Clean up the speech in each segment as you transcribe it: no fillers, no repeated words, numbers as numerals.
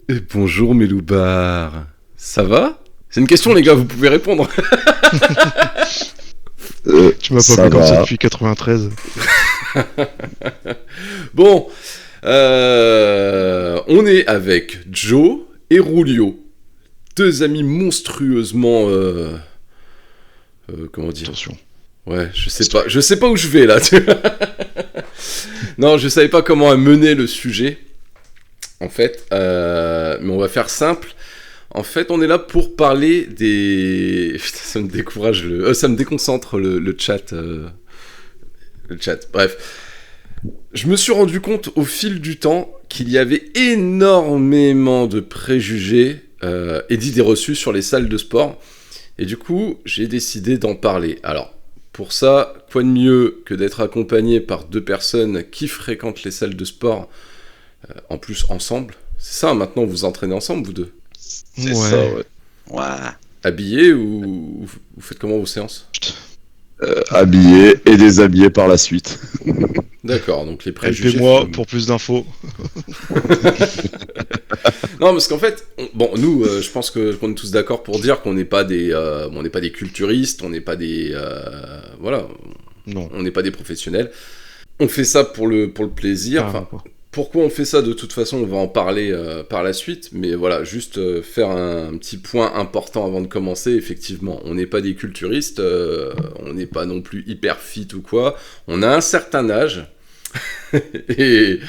Et bonjour mes loupards. Ça va? C'est une question les gars, vous pouvez répondre. Tu m'as pas Ça appelé comme ça va. depuis 93. Bon, on est avec Joe et Rulio. Deux amis monstrueusement... comment dire? Attention. Ouais, je sais pas où je vais là. tu vois. Non, je savais pas comment mener le sujet, en fait. Mais on va faire simple. En fait, on est là pour parler des... Putain, ça me décourage ça me déconcentre le chat. Le chat, bref. Je me suis rendu compte au fil du temps qu'il y avait énormément de préjugés et d'idées reçues sur les salles de sport. Et du coup, j'ai décidé d'en parler. Alors, pour ça, quoi de mieux que d'être accompagné par deux personnes qui fréquentent les salles de sport, en plus ensemble. C'est ça, maintenant vous entraînez ensemble, vous deux? C'est ça, ouais. Ouais. Habillés ou vous faites comment vos séances? Habillé et déshabillé par la suite. D'accord, donc les préjugés... Appelez-moi pour plus d'infos. Non, parce qu'en fait, nous, je pense qu'on est tous d'accord pour dire qu'on n'est pas on n'est pas des culturistes, on n'est pas des... voilà, Non. on n'est pas des professionnels. On fait ça pour le plaisir. Carrément Enfin, pas. pourquoi on fait ça, de toute façon, on va en parler par la suite. Mais voilà, juste faire un petit point important avant de commencer. Effectivement, on n'est pas des culturistes, on n'est pas non plus hyper fit ou quoi. On a un certain âge. Et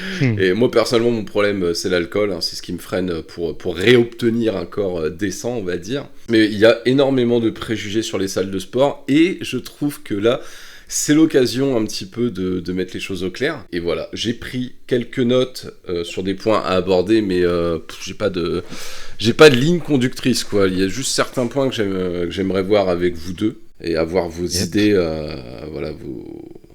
moi, personnellement, mon problème, c'est l'alcool. Hein, c'est ce qui me freine pour réobtenir un corps décent, on va dire. Mais il y a énormément de préjugés sur les salles de sport. Et je trouve que là... c'est l'occasion un petit peu de mettre les choses au clair. Et voilà, j'ai pris quelques notes sur des points à aborder, mais j'ai pas de ligne conductrice, quoi. Il y a juste certains points que j'aimerais voir avec vous deux et avoir vos idées, voilà,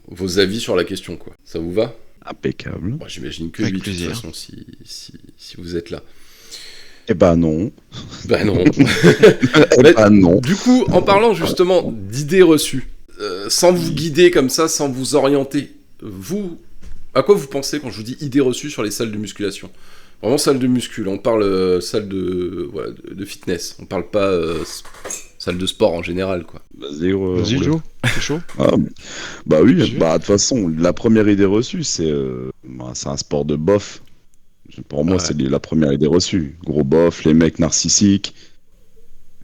vos avis sur la question, quoi. Ça vous va? Impeccable. Bon, j'imagine que Avec oui, de toute plaisir. façon, si vous êtes là. Eh ben non. Bah non. Eh Mais, ben non. du coup, en parlant justement d'idées reçues, sans vous guider comme ça, sans vous orienter, vous, à quoi vous pensez quand je vous dis idées reçues sur les salles de musculation? Vraiment salle de muscu, là, on parle salle voilà, de fitness, on parle pas salle de sport en général, quoi. Vas-y, Vas-y, roule. Joe. C'est chaud. Ah, bah oui, Vas-y. bah de toute façon, la première idée reçue, c'est un sport de bof. Pour moi, Ouais. c'est la première idée reçue. Gros bof, les mecs narcissiques,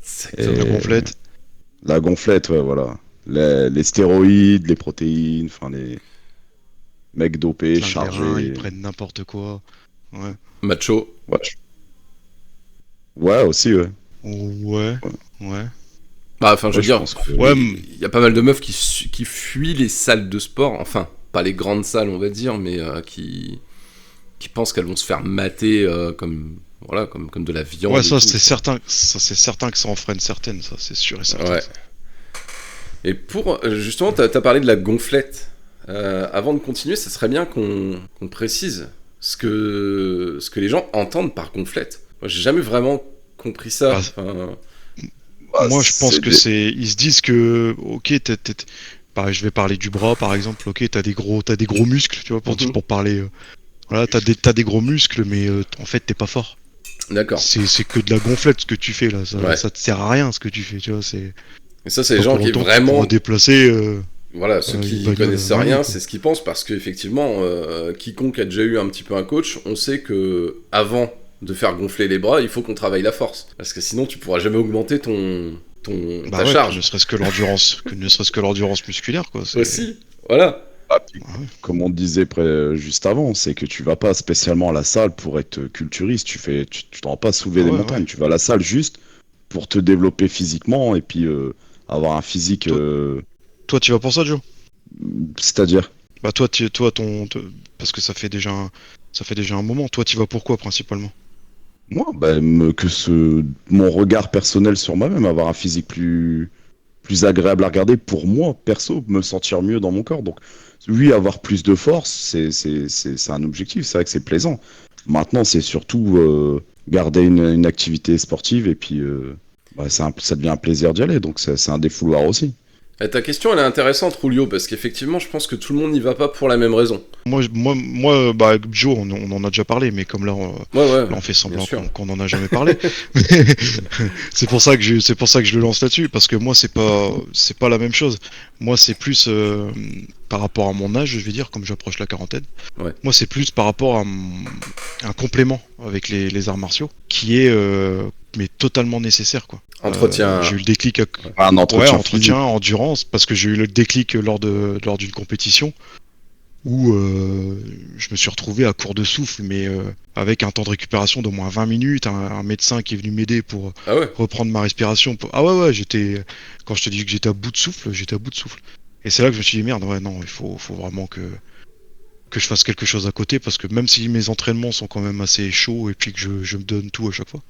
Exactement. La Et- gonflette. la gonflette, ouais, voilà. Les stéroïdes, les protéines, enfin les mecs dopés, Flinguent les reins, chargés. ils prennent n'importe quoi. Ouais. Macho. Ouais, ouais, aussi, ouais. Ouais. Ouais. Bah, enfin, je veux Ouais, je dire, pense que- Ouais, il y a pas mal de meufs qui fuient les salles de sport, enfin, pas les grandes salles, on va dire, mais qui pensent qu'elles vont se faire mater voilà, comme de la viande. Ouais, et ça tout. c'est certain. Ça c'est certain que ça en freine certaines, ça c'est sûr et certain. Ouais. Et pour justement, t'as parlé de la gonflette. Avant de continuer, ça serait bien qu'on précise ce que les gens entendent par gonflette. Moi, j'ai jamais vraiment compris ça. Ah, Enfin, Bah, Moi je pense c'est que des- c'est. Ils se disent que. Ok, pareil, je vais parler du bras par exemple. Ok, t'as des gros muscles, tu vois, Mhm. pour parler. Voilà, t'as des gros muscles, mais en fait t'es pas fort. D'accord. C'est que de la gonflette ce que tu fais là. Ouais. Ça te sert à rien ce que tu fais, tu vois. C'est. Et ça, c'est les Pas gens pour qui autant que tu vraiment... pourras déplacer. Voilà, ceux une qui bagnole connaissent à 20 000, rien, quoi. c'est ce qu'ils pensent, parce qu'effectivement, quiconque a déjà eu un petit peu un coach, on sait que avant de faire gonfler les bras, il faut qu'on travaille la force. Parce que sinon, tu pourras jamais augmenter ta Bah ouais, charge. ne serait-ce que l'endurance, musculaire, quoi. Aussi, voilà. Ah, puis, Ouais. comme on disait juste avant, c'est que tu vas pas spécialement à la salle pour être culturiste. Tu t'en vas pas soulever Ah des ouais, montagnes. ouais. Tu vas à la salle juste pour te développer physiquement et puis avoir un physique, Toi- Toi, tu vas pour ça, Joe? c'est-à-dire. Bah parce que ça fait déjà un moment. Toi, tu vas pourquoi principalement? Moi, bah, mon regard personnel sur moi-même, avoir un physique plus agréable à regarder pour moi, perso, me sentir mieux dans mon corps. Donc, oui, avoir plus de force, c'est un objectif, c'est vrai que c'est plaisant. Maintenant, c'est surtout garder une activité sportive et puis bah, ça devient un plaisir d'y aller, donc c'est un défouloir aussi. Ta question, elle est intéressante, Rulio, parce qu'effectivement, je pense que tout le monde n'y va pas pour la même raison. Moi, bah, avec Joe, on en a déjà parlé, mais comme là, Ouais, on fait semblant bien sûr. qu'on n'en a jamais parlé. C'est pour ça que je le lance là-dessus, parce que moi, c'est pas la même chose. Moi, c'est plus par rapport à mon âge, je vais dire, comme j'approche la quarantaine. Ouais. Moi, c'est plus par rapport à un complément avec les arts martiaux, qui est mais totalement nécessaire, quoi. Entretien. J'ai eu le déclic Un entretien entretien, endurance, parce que j'ai eu le déclic lors d'une compétition où je me suis retrouvé à court de souffle, mais avec un temps de récupération d'au moins 20 minutes, un médecin qui est venu m'aider pour Ah ouais. reprendre ma respiration. Ah ouais, quand je te dis que j'étais à bout de souffle, j'étais à bout de souffle. Et c'est là que je me suis dit, merde, ouais, non, il faut vraiment que je fasse quelque chose à côté, parce que même si mes entraînements sont quand même assez chauds et puis que je me donne tout à chaque fois,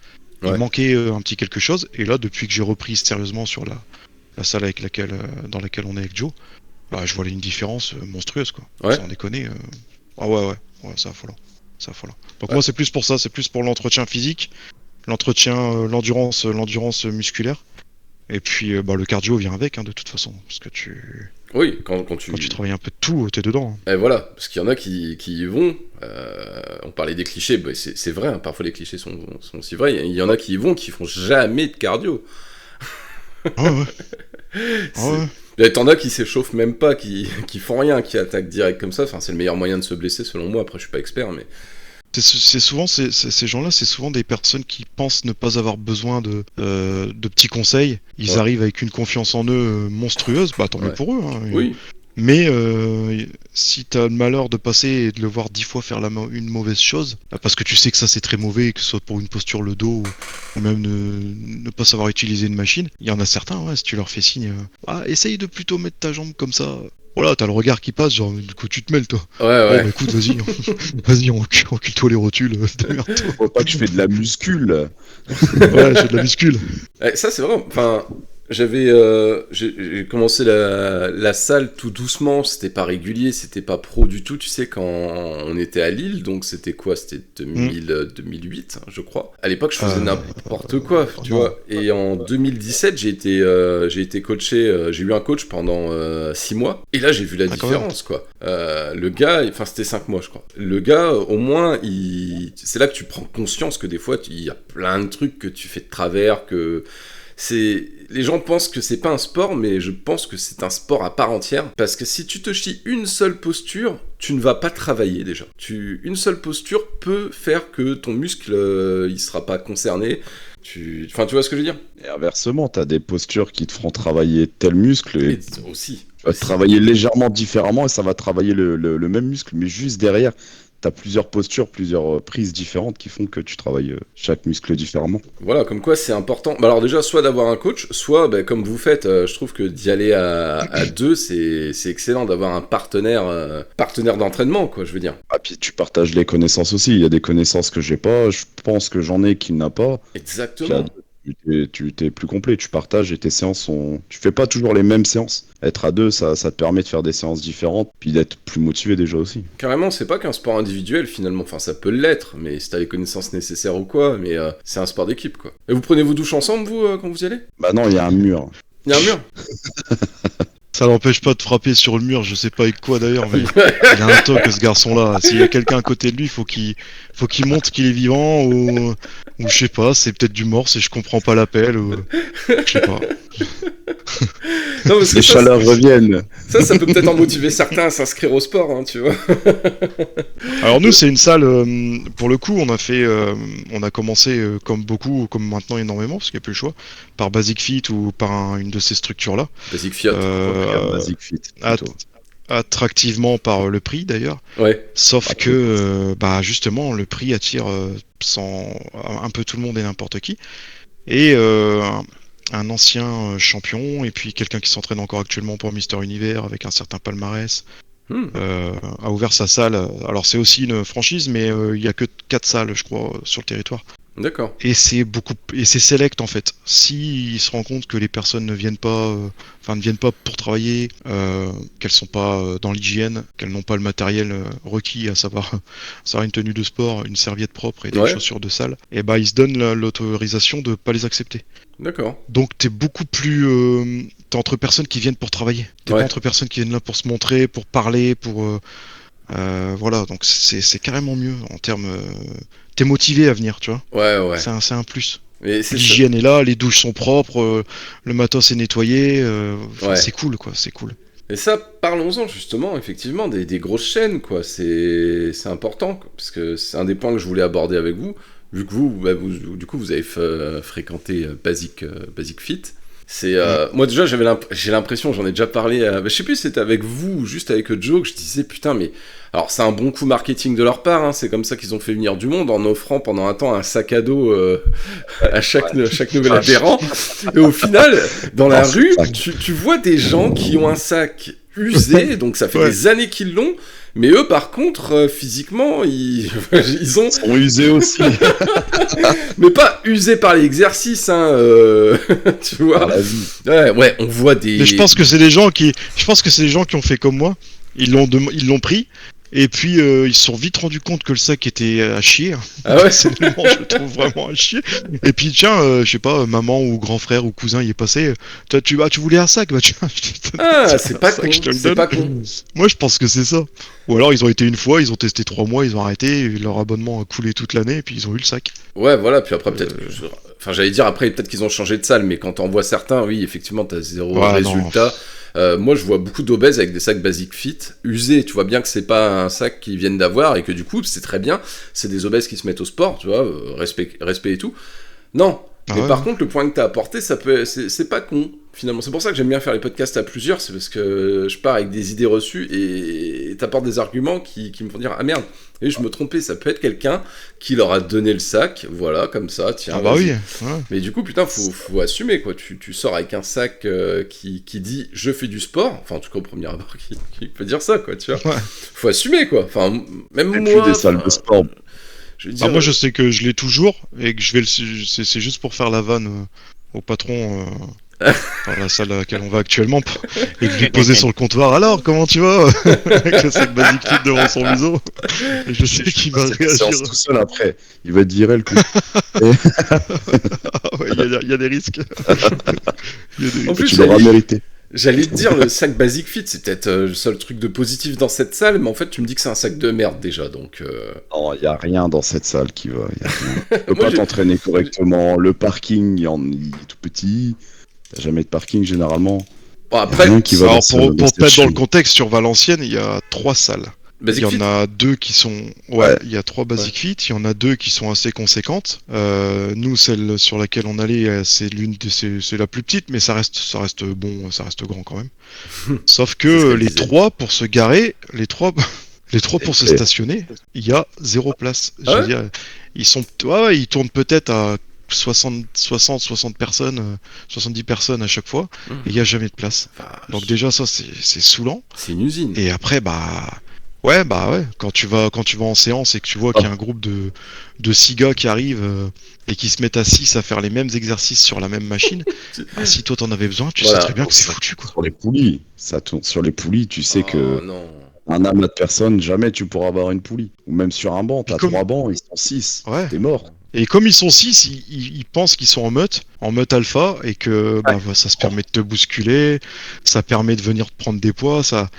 Ouais. il manquait un petit quelque chose. Et là, depuis que j'ai repris sérieusement sur la salle dans laquelle on est avec Joe, bah, je vois une différence monstrueuse, quoi. Ouais. Sans déconner. Ah ouais, c'est affolant. C'est affolant. Donc moi, c'est plus pour ça, c'est plus pour l'entretien physique, l'endurance musculaire. Et puis bah, le cardio vient avec, hein, de toute façon, parce que Oui, quand quand tu travailles un peu de tout, t'es dedans, hein. Et voilà, parce qu'il y en a qui y vont. On parlait des clichés, bah, c'est vrai, hein, parfois les clichés sont aussi vrais. Il y en a qui y vont, qui font jamais de cardio. Ah ouais. Et t'en as qui s'échauffent même pas, qui font rien, qui attaquent direct comme ça. Enfin, c'est le meilleur moyen de se blesser selon moi. Après, je suis pas expert, mais C'est souvent ces gens-là, c'est souvent des personnes qui pensent ne pas avoir besoin de petits conseils. Ils Ouais. arrivent avec une confiance en eux monstrueuse, bah tant mieux Ouais. pour eux, hein. oui. Mais si t'as le malheur de passer et de le voir 10 fois faire une mauvaise chose, parce que tu sais que ça c'est très mauvais, que ce soit pour une posture, le dos, ou même ne pas savoir utiliser une machine, il y en a certains, ouais, si tu leur fais signe, essaye de plutôt mettre ta jambe comme ça. Voilà, t'as le regard qui passe, genre, du coup tu te mêles, toi. Ouais, Oh, ouais. bah écoute, vas-y, encule-toi les rotules, démerde-toi. Faut pas que je fais de la muscule. Ouais, j'ai de la muscule. Ça, c'est vrai. Enfin, j'ai commencé la salle tout doucement. C'était pas régulier, c'était pas pro du tout. Tu sais, quand on était à Lille, donc c'était quoi? C'était 2008, hein, je crois. À l'époque, je faisais n'importe quoi, tu non. vois. Et en 2017, j'ai été coaché. J'ai eu un coach pendant 6 mois. Et là, j'ai vu la Ah, quand même. différence, quoi. Le gars, enfin, c'était 5 mois, je crois. Le gars, au moins, c'est là que tu prends conscience que des fois, il y a plein de trucs que tu fais de travers, que les gens pensent que c'est pas un sport, mais je pense que c'est un sport à part entière, parce que si tu te chies une seule posture, tu ne vas pas travailler déjà. Une seule posture peut faire que ton muscle, il sera pas concerné. Enfin, tu vois ce que je veux dire? Et inversement, t'as des postures qui te feront travailler tel muscle et Et aussi. tu vas travailler légèrement différemment et ça va travailler le même muscle, mais juste derrière, t'as plusieurs postures, plusieurs prises différentes qui font que tu travailles chaque muscle différemment. Voilà, comme quoi c'est important. Bah alors déjà, soit d'avoir un coach, soit bah, comme vous faites, je trouve que d'y aller à deux, c'est excellent d'avoir un partenaire d'entraînement, quoi, je veux dire. Ah, puis tu partages les connaissances aussi. Il y a des connaissances que j'ai pas, je pense que j'en ai qu'il n'a pas. Puis à Exactement. deux, tu t'es plus complet, tu partages et tes séances sont. Tu fais pas toujours les mêmes séances. Être à deux, ça te permet de faire des séances différentes, puis d'être plus motivé déjà aussi. Carrément, c'est pas qu'un sport individuel finalement. Enfin, ça peut l'être, mais si t'as les connaissances nécessaires ou quoi, mais c'est un sport d'équipe, quoi. Et vous prenez vos douches ensemble, vous, quand vous y allez? Bah non, il y a un mur. Il y a un mur? Ça n'empêche pas de frapper sur le mur, je sais pas avec quoi d'ailleurs, mais il a un toc, ce garçon-là. S'il y a quelqu'un à côté de lui, faut qu'il montre qu'il est vivant, ou je sais pas, c'est peut-être du morse et je comprends pas l'appel, ou je sais pas. Non, parce que Les chaleurs reviennent. ça peut peut-être en motiver certains à s'inscrire au sport, hein, tu vois. Alors nous, c'est une salle, pour le coup, on a commencé comme beaucoup, comme maintenant énormément, parce qu'il n'y a plus le choix, par Basic Fit ou par une de ces structures-là. Basic Fiat. Basic Fit. At- Plutôt. Attractivement par le prix d'ailleurs. Ouais. Sauf que, bah justement, le prix attire un peu tout le monde et n'importe qui. Et un ancien champion, et puis quelqu'un qui s'entraîne encore actuellement pour Mister Univers avec un certain palmarès, a ouvert sa salle. Alors c'est aussi une franchise, mais il y a que 4 salles, je crois, sur le territoire. D'accord. Et c'est select en fait. Si il se rend compte que les personnes ne viennent pas, pour travailler, qu'elles sont pas dans l'hygiène, qu'elles n'ont pas le matériel requis, à savoir, une tenue de sport, une serviette propre et des Ouais. chaussures de salle, et bah ils se donnent l'autorisation de pas les accepter. D'accord. Donc t'es beaucoup plus, t'es entre personnes qui viennent pour travailler. T'es Ouais. pas entre personnes qui viennent là pour se montrer, pour parler, voilà. Donc c'est carrément mieux en termes. T'es motivé à venir, tu vois. Ouais. C'est un plus. Mais c'est ça. L'hygiène est là, les douches sont propres, le matos est nettoyé, Ouais. c'est cool quoi, c'est cool. Et ça, parlons-en justement, effectivement, des grosses chaînes, quoi. C'est important, quoi, parce que c'est un des points que je voulais aborder avec vous, vu que du coup, vous avez fréquenté Basic Fit. C'est moi déjà j'ai l'impression, j'en ai déjà parlé, je sais plus si c'était avec vous ou juste avec Joe, que je disais putain mais alors c'est un bon coup marketing de leur part, hein, c'est comme ça qu'ils ont fait venir du monde en offrant pendant un temps un sac à dos à chaque nouvel adhérent. Et au final, dans la rue, tu vois des gens qui ont un sac usé, donc ça fait des années qu'ils l'ont. Mais eux, par contre, physiquement, ils sont usés aussi. Mais pas usés par l'exercice, hein. Tu vois. La vie. Ouais, on voit des. Mais je pense que c'est des gens qui ont fait comme moi. Ils l'ont pris. Et puis ils se sont vite rendus compte que le sac était à chier. Ah ouais. Personnellement, je le trouve vraiment à chier. Et puis tiens, je sais pas, maman ou grand frère ou cousin y est passé. Toi, tu voulais un sac, bah tiens. C'est pas con. C'est pas con. Moi, je pense que c'est ça. Ou alors ils ont été une fois, ils ont testé 3 mois, ils ont arrêté, leur abonnement a coulé toute l'année et puis ils ont eu le sac. Ouais, voilà. Puis après peut-être. Enfin, j'allais dire après peut-être qu'ils ont changé de salle, mais quand t'en vois certains, oui, effectivement, t'as zéro résultat. Moi, je vois beaucoup d'obèses avec des sacs Basic Fit usés. Tu vois bien que c'est pas un sac qu'ils viennent d'avoir et que du coup, c'est très bien. C'est des obèses qui se mettent au sport, tu vois, respect et tout. Non. Mais par contre, le point que t'as apporté, c'est pas con. Finalement, c'est pour ça que j'aime bien faire les podcasts à plusieurs, c'est parce que je pars avec des idées reçues et t'apportes des arguments qui me font dire ah merde, et je me trompais, ça peut être quelqu'un qui leur a donné le sac, voilà, comme ça, tiens. Ah bah oui. Ouais. Mais du coup, putain, faut assumer quoi. Tu sors avec un sac qui dit je fais du sport, enfin en tout cas au premier abord qui peut dire ça quoi, tu vois. Ouais. Faut assumer quoi. Enfin même et moi. Plus des salles de sport. Je veux dire, moi je sais que je l'ai toujours et que c'est juste pour faire la vanne au patron. Dans la salle à laquelle on va actuellement et de lui poser sur le comptoir. Alors comment tu vas avec le sac Basic Fit devant son museau. Et je sais qu'il va réagir tout seul après, il va te virer le coup. Il y a des risques. En plus, tu l'auras mérité. J'allais te dire, le sac Basic Fit, c'est peut-être le seul truc de positif dans cette salle, mais en fait, tu me dis que c'est un sac de merde déjà, donc... Non, il n'y a rien dans cette salle qui va. Tu peux pas t'entraîner correctement. Le parking, il est tout petit. T'as jamais de parking généralement. Bon, après, pour te mettre dans le contexte, sur Valenciennes, il y a 3 salles. Il y en a 2 qui sont... Ouais, il y a 3 Basic Fit, il y en a 2 qui sont assez conséquentes. Nous, celle sur laquelle on allait, c'est la plus petite, mais ça reste bon, ça reste grand quand même. Sauf que les 3 pour se garer, les 3 pour se stationner, il y a 0 place. Je veux dire, ils tournent peut-être à 60 personnes, 70 personnes à chaque fois, et il n'y a jamais de place. Donc déjà ça c'est saoulant. C'est une usine. Et après ouais, quand tu vas en séance et que tu vois qu'il y a un groupe de 6 gars qui arrivent et qui se mettent à 6 à faire les mêmes exercices sur la même machine, si toi t'en avais besoin, tu sais très bien que c'est foutu quoi. Sur les poulies, ça tourne sur les poulies, tu sais que un amas de personnes, jamais tu pourras avoir une poulie. Ou même sur un banc, t'as 3 bancs, ils sont 6, t'es mort. Et comme ils sont 6, ils pensent qu'ils sont en meute alpha, et que ça se permet de te bousculer, ça permet de venir te prendre des poids, ça...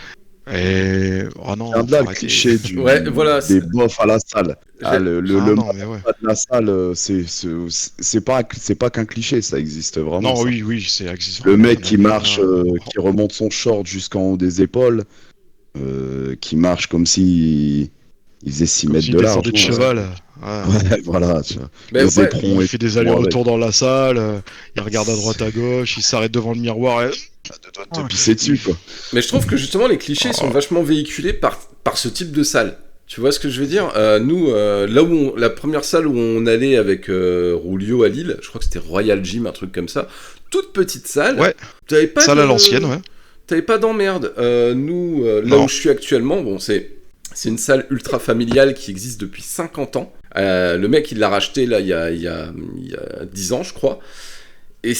Et... Oh non, un blague cliché des bofs à la salle. Le de la salle, c'est pas qu'un cliché, ça existe vraiment. Non, ça. Oui, c'est existe. Le mec qui marche, qui remonte son short jusqu'en haut des épaules, qui marche comme si il faisait 6 mètres de large. De cheval. Ouais, voilà. Les éperons, il fait des allers-retours dans la salle, il regarde à droite à gauche, il s'arrête devant le miroir et... te pisser dessus quoi. Mais je trouve que justement les clichés sont vachement véhiculés par ce type de salle. Tu vois ce que je veux dire? Nous, là où la première salle où on allait avec Rulio à Lille, je crois que c'était Royal Gym, un truc comme ça, toute petite salle. Ouais. T'avais pas salle à l'ancienne, ouais. T'avais pas d'emmerde. Nous, là où je suis actuellement, bon, c'est une salle ultra familiale qui existe depuis 50 ans. Le mec, il l'a racheté là, il y a 10 ans, je crois. Et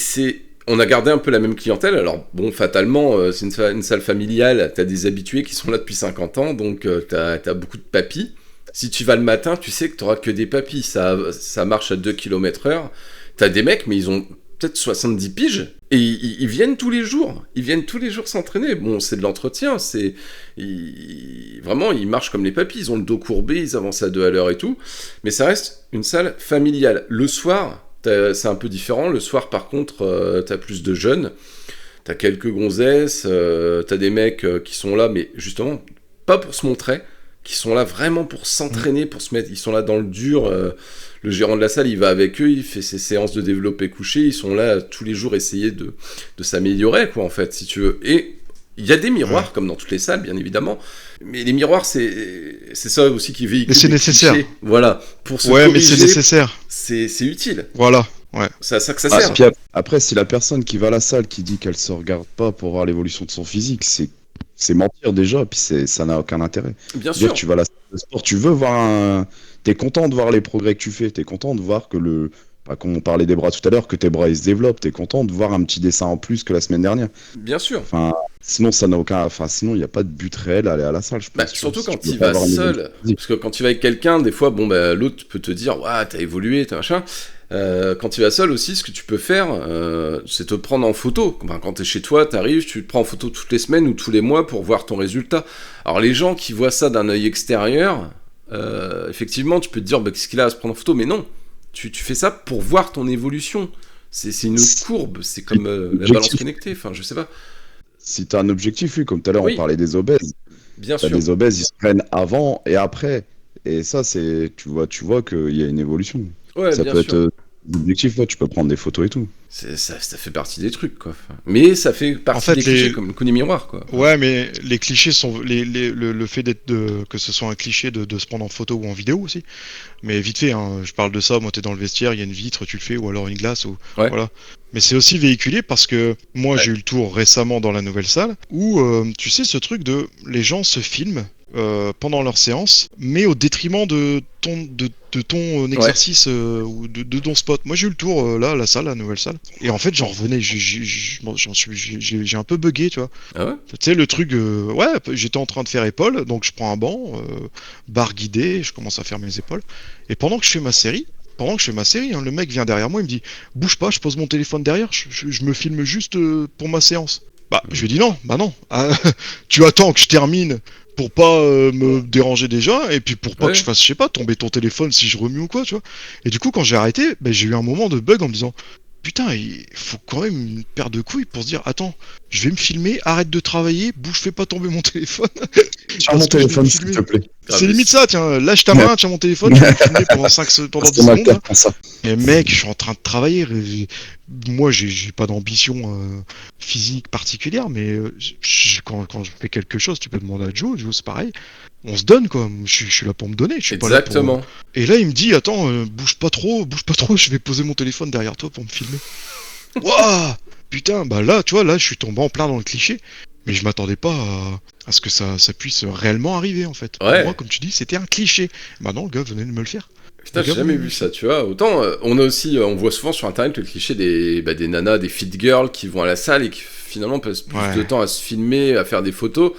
on a gardé un peu la même clientèle. Alors, bon, fatalement, c'est une salle familiale. T'as des habitués qui sont là depuis 50 ans, donc t'as beaucoup de papis. Si tu vas le matin, tu sais que t'auras que des papis. Ça marche à 2 km/h. T'as des mecs, mais ils ont peut-être 70 piges. Et ils viennent tous les jours. Ils viennent tous les jours s'entraîner. Bon, c'est de l'entretien. Vraiment, ils marchent comme les papis. Ils ont le dos courbé, ils avancent à 2 à l'heure et tout. Mais ça reste une salle familiale. Le soir, c'est un peu différent. Le soir, par contre, t'as plus de jeunes. T'as quelques gonzesses. T'as des mecs qui sont là, mais justement, pas pour se montrer. Qui sont là vraiment pour s'entraîner, pour se mettre. Ils sont là dans le dur. Le gérant de la salle, il va avec eux, il fait ses séances de développé couché. Ils sont là tous les jours essayer de s'améliorer, quoi, en fait, si tu veux. Et il y a des miroirs, comme dans toutes les salles, bien évidemment. Mais les miroirs, c'est ça aussi qui véhicule. Mais c'est nécessaire. Clichés. Voilà. Pour se Ouais, corriger, mais c'est nécessaire. C'est utile. Voilà. Ouais. C'est à ça que ça sert. Puis après, si la personne qui va à la salle qui dit qu'elle se regarde pas pour voir l'évolution de son physique, c'est mentir déjà, puis ça n'a aucun intérêt. Bien Dire sûr. que tu vas à la salle de sport, tu veux voir t'es content de voir les progrès que tu fais, t'es content de voir que comme on parlait des bras tout à l'heure, que tes bras ils se développent, t'es content de voir un petit dessin en plus que la semaine dernière. Bien sûr. Enfin, sinon ça n'a aucun, sinon il n'y a pas de but réel à aller à la salle, je pense. Surtout quand tu tu veux pas vas avoir une seul, évolution. parce que quand tu vas avec quelqu'un, des fois, bon, l'autre peut te dire, ouais, t'as évolué, t'as machin. Quand tu vas seul aussi, ce que tu peux faire, c'est te prendre en photo. Enfin, quand t'es chez toi, t'arrives, tu te prends en photo toutes les semaines ou tous les mois pour voir ton résultat. Alors les gens qui voient ça d'un œil extérieur, effectivement, tu peux te dire, qu'est-ce qu'il a à se prendre en photo, mais non, tu fais ça pour voir ton évolution. C'est une courbe, c'est comme la balance connectée, enfin, je sais pas. Si t'as un objectif, oui, comme tout à l'heure Oui. on parlait des obèses. Bien T'as sûr. des obèses, ils se prennent avant et après. Et ça, tu vois qu'il y a une évolution. Ouais, Ça bien peut sûr. être l'objectif, tu peux prendre des photos et tout. Ça fait partie des trucs, quoi. Mais ça fait partie fait, des clichés, comme le coup des miroirs, quoi. Ouais, mais les clichés sont le fait que ce soit un cliché de se prendre en photo ou en vidéo aussi. Mais vite fait, hein, je parle de ça. Moi, t'es dans le vestiaire, il y a une vitre, tu le fais, ou alors une glace, ou Ouais. voilà. Mais c'est aussi véhiculé parce que moi, j'ai eu le tour récemment dans la nouvelle salle où tu sais ce truc de les gens se filment pendant leur séance, mais au détriment de ton exercice ou de ton spot. Moi, j'ai eu le tour là, la salle, la nouvelle salle, et en fait, j'en revenais, j'ai un peu bugué, tu vois. Ah ouais? Tu sais, le truc, ouais, j'étais en train de faire épaule, donc je prends un banc, barre guidée, je commence à faire mes épaules, et pendant que je fais ma série, hein, le mec vient derrière moi, il me dit bouge pas, je pose mon téléphone derrière, je me filme juste pour ma séance. Bah, je lui dis non, ah, tu attends que je termine pour pas me déranger déjà, et puis pour pas Ouais. que je fasse, je sais pas, tomber ton téléphone si je remue ou quoi, tu vois. Et du coup, quand j'ai arrêté, j'ai eu un moment de bug en me disant putain, il faut quand même une paire de couilles pour se dire attends, je vais me filmer, arrête de travailler, bouge, fais pas tomber mon téléphone. Tiens mon Parce que je vais me téléphone, s'il filmer. te plaît. C'est limite ça, tiens, lâche ta main, tiens mon téléphone, je vais me filmer pendant 10 C'est ma secondes. Là. carte pour ça. Et mec, je suis en train de travailler. Moi, j'ai pas d'ambition physique particulière, mais quand je fais quelque chose, tu peux demander à Joe, c'est pareil. On se donne quoi. Je suis là pour me donner. Je suis pas là pour. Exactement. Et là, il me dit, attends, bouge pas trop, je vais poser mon téléphone derrière toi pour me filmer. Waouh, putain, bah là, tu vois, là, je suis tombé en plein dans le cliché. Mais je m'attendais pas à ce que ça puisse réellement arriver en fait. Ouais. Pour moi, comme tu dis, c'était un cliché. Bah non, le gars venait de me le faire. Putain, j'ai jamais vu ça, tu vois. Autant, on voit souvent sur internet le cliché des nanas, des fit girls qui vont à la salle et qui finalement passent plus de temps à se filmer, à faire des photos,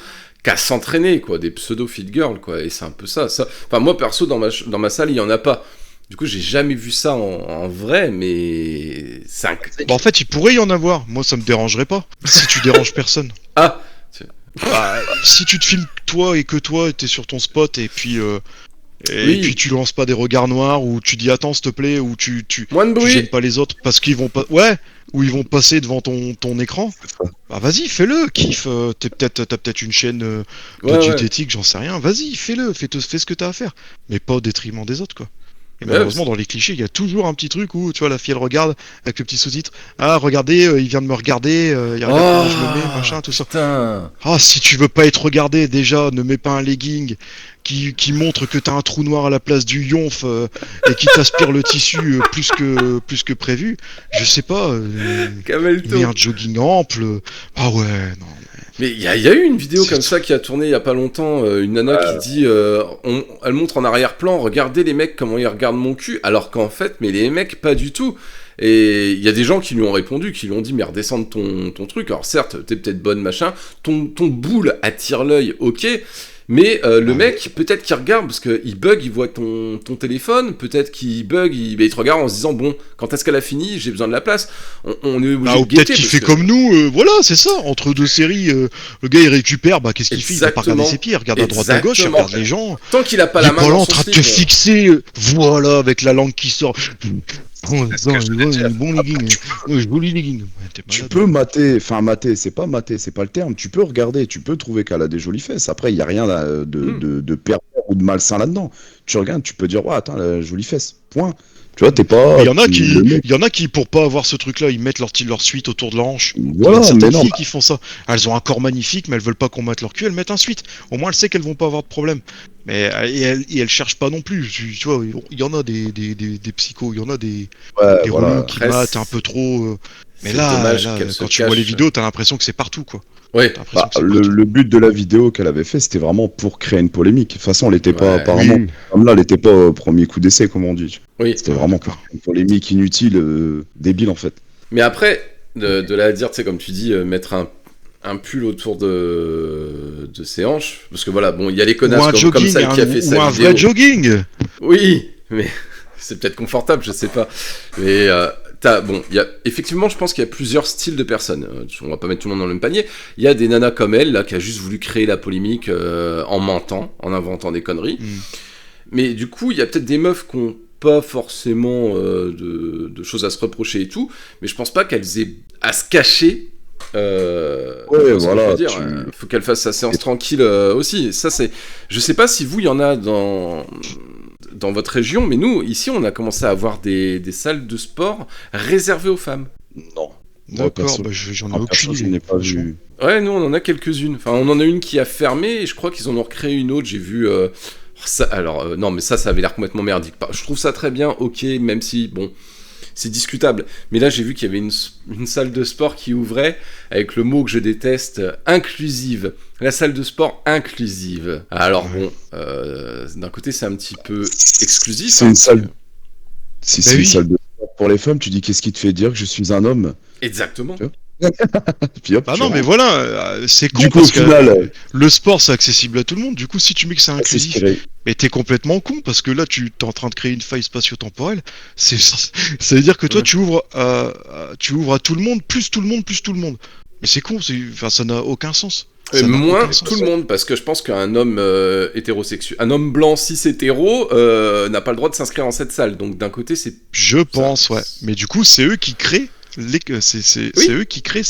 qu'à s'entraîner, quoi. Des pseudo fit girls, quoi. Et c'est un peu ça. Enfin, moi, perso, dans ma salle, il y en a pas. Du coup, j'ai jamais vu ça en vrai, mais. Bah en fait, il pourrait y en avoir. Moi, ça me dérangerait pas. Si tu déranges personne. Ah! Bah, si tu te filmes toi et que toi, t'es sur ton spot et puis. Et puis tu lances pas des regards noirs ou tu dis attends s'il te plaît ou tu Moins de bruit. gênes pas les autres parce qu'ils vont pas ou ils vont passer devant ton écran. Bah vas-y fais-le, kiffe. T'as peut-être une chaîne de diététique, j'en sais rien. Vas-y fais-le, fais ce que t'as à faire, mais pas au détriment des autres quoi. Et malheureusement dans les clichés il y a toujours un petit truc où tu vois la fille elle regarde avec le petit sous-titre. Ah regardez il vient de me regarder, il regarde comment je me mets machin tout ça. Putain. Ah si tu veux pas être regardé déjà ne mets pas un legging qui montre que t'as un trou noir à la place du yonf et qui t'aspire le tissu plus que prévu. Je sais pas. Camelto. Mais un jogging ample. Ah ouais non. Mais il y a eu une vidéo comme ça qui a tourné il y a pas longtemps, une nana qui dit, elle montre en arrière-plan, regardez les mecs comment ils regardent mon cul, alors qu'en fait, mais les mecs pas du tout. Et il y a des gens qui lui ont répondu, qui lui ont dit mais redescends de ton truc. Alors certes, t'es peut-être bonne machin, ton boule attire l'œil, ok. Mais le mec, peut-être qu'il regarde, parce qu'il bug, il voit ton téléphone, peut-être qu'il bug, il te regarde en se disant, bon, quand est-ce qu'elle a fini, j'ai besoin de la place. On est obligé ou de guetter. peut-être qu'il fait comme nous, voilà, c'est ça, entre deux séries, le gars il récupère, bah qu'est-ce qu'il fait? Il va pas regarder ses pieds, il regarde à droite à gauche, il regarde les gens. Tant qu'il a pas il la est main pas là dans en son train de slip, te fixer, voilà, avec la langue qui sort. Bon legging, joli legging. Tu peux mater, c'est pas le terme. Tu peux regarder, tu peux trouver qu'elle a des jolies fesses. Après, il y a rien de pervers ou de malsain là-dedans. Tu regardes, tu peux dire, ouais, attends, la jolie fesse. Point. Tu vois, t'es pas. Il y en a qui, pour pas avoir ce truc-là, ils mettent leur suite autour de la hanche. Voilà, il y a mais certaines non. filles qui font ça. Elles ont un corps magnifique, mais elles veulent pas qu'on mette leur cul, elles mettent un suite. Au moins, elles savent qu'elles vont pas avoir de problème. Mais et elles cherchent pas non plus. Tu vois, il y en a des psychos, il y en a des relous qui matent un peu trop. Mais là, quand tu vois les vidéos, t'as l'impression que c'est partout, quoi. Ouais. Le but de la vidéo qu'elle avait fait, c'était vraiment pour créer une polémique. De toute façon, elle était pas apparemment. Oui. Comme là, elle était pas au premier coup d'essai, comme on dit. Oui. C'était vraiment pour une polémique inutile, débile en fait. Mais après, de là à dire, tu sais, comme tu dis, mettre un pull autour de ses hanches, parce que voilà, bon, il y a les connasses comme celle qui a fait sa vidéo. Ou un vrai jogging. Oui, mais c'est peut-être confortable, je sais pas. Mais effectivement, je pense qu'il y a plusieurs styles de personnes. On va pas mettre tout le monde dans le même panier. Il y a des nanas comme elle, là, qui a juste voulu créer la polémique en mentant, en inventant des conneries. Mais du coup, il y a peut-être des meufs qui ont pas forcément de choses à se reprocher et tout, mais je pense pas qu'elles aient à se cacher. Voilà. Faut qu'elle fasse sa séance tranquille aussi. Ça, c'est. Je sais pas si vous, il y en a dans votre région, mais nous, ici, on a commencé à avoir des salles de sport réservées aux femmes. Non. D'accord, j'en ai aucune idée. Je n'ai pas vu. Ouais, nous, on en a quelques-unes. Enfin, on en a une qui a fermé, et je crois qu'ils en ont recréé une autre. J'ai vu. Non, mais ça avait l'air complètement merdique. Je trouve ça très bien, ok, même si, bon, c'est discutable. Mais là, j'ai vu qu'il y avait une salle de sport qui ouvrait avec le mot que je déteste, inclusive. La salle de sport inclusive. Alors bon, d'un côté, c'est un petit peu exclusif. C'est une salle. Si c'est une salle de sport pour les femmes, tu dis qu'est-ce qui te fait dire que je suis un homme? Exactement. Puis hop, non, mais voilà, c'est con coup, parce au final, le sport c'est accessible à tout le monde. Du coup, si tu mets que c'est inclusif, mais t'es complètement con parce que là, tu es en train de créer une faille spatio-temporelle. Ça veut dire que toi, tu ouvres à tout le monde, plus tout le monde, plus tout le monde. Mais c'est con, ça n'a aucun sens. Moins tout le monde, parce que je pense qu'un homme hétérosexuel, un homme blanc cis hétéro n'a pas le droit de s'inscrire dans cette salle. Donc d'un côté, c'est. Je pense, ouais. Mais du coup, c'est eux qui créent. C'est eux qui créent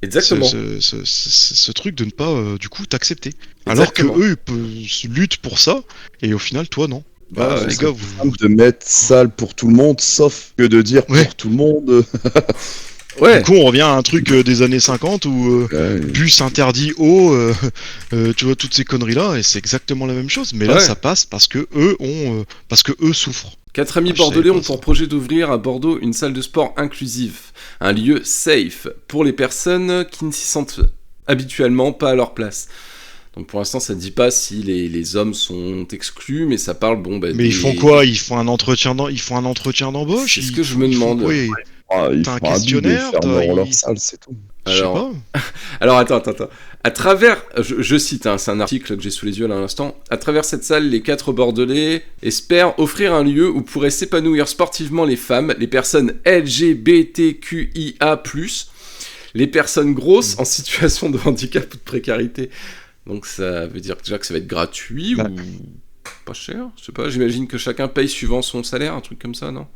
Exactement. ce truc de ne pas du coup t'accepter. Alors que eux luttent pour ça et au final toi non. Les gars, vous de mettre salle pour tout le monde, sauf que de dire pour tout le monde. Du coup, on revient à un truc des années 50 où bus interdit haut, tu vois toutes ces conneries là et c'est exactement la même chose. Mais là, ça passe parce que eux souffrent. 4 amis bordelais ont pour projet d'ouvrir à Bordeaux une salle de sport inclusive, un lieu safe pour les personnes qui ne s'y sentent habituellement pas à leur place. Donc pour l'instant, ça ne dit pas si les hommes sont exclus, mais ça parle mais ils font quoi? Ils font un entretien d'embauche? C'est ce que je me demande. T'as un questionnaire, leur salle, c'est tout. Alors attends. À travers, je cite, c'est un article que j'ai sous les yeux là à l'instant. À travers cette salle, les 4 Bordelais espèrent offrir un lieu où pourraient s'épanouir sportivement les femmes, les personnes LGBTQIA+, les personnes grosses en situation de handicap ou de précarité. Donc ça veut dire déjà que ça va être gratuit ou pas cher, je sais pas. J'imagine que chacun paye suivant son salaire, un truc comme ça, non?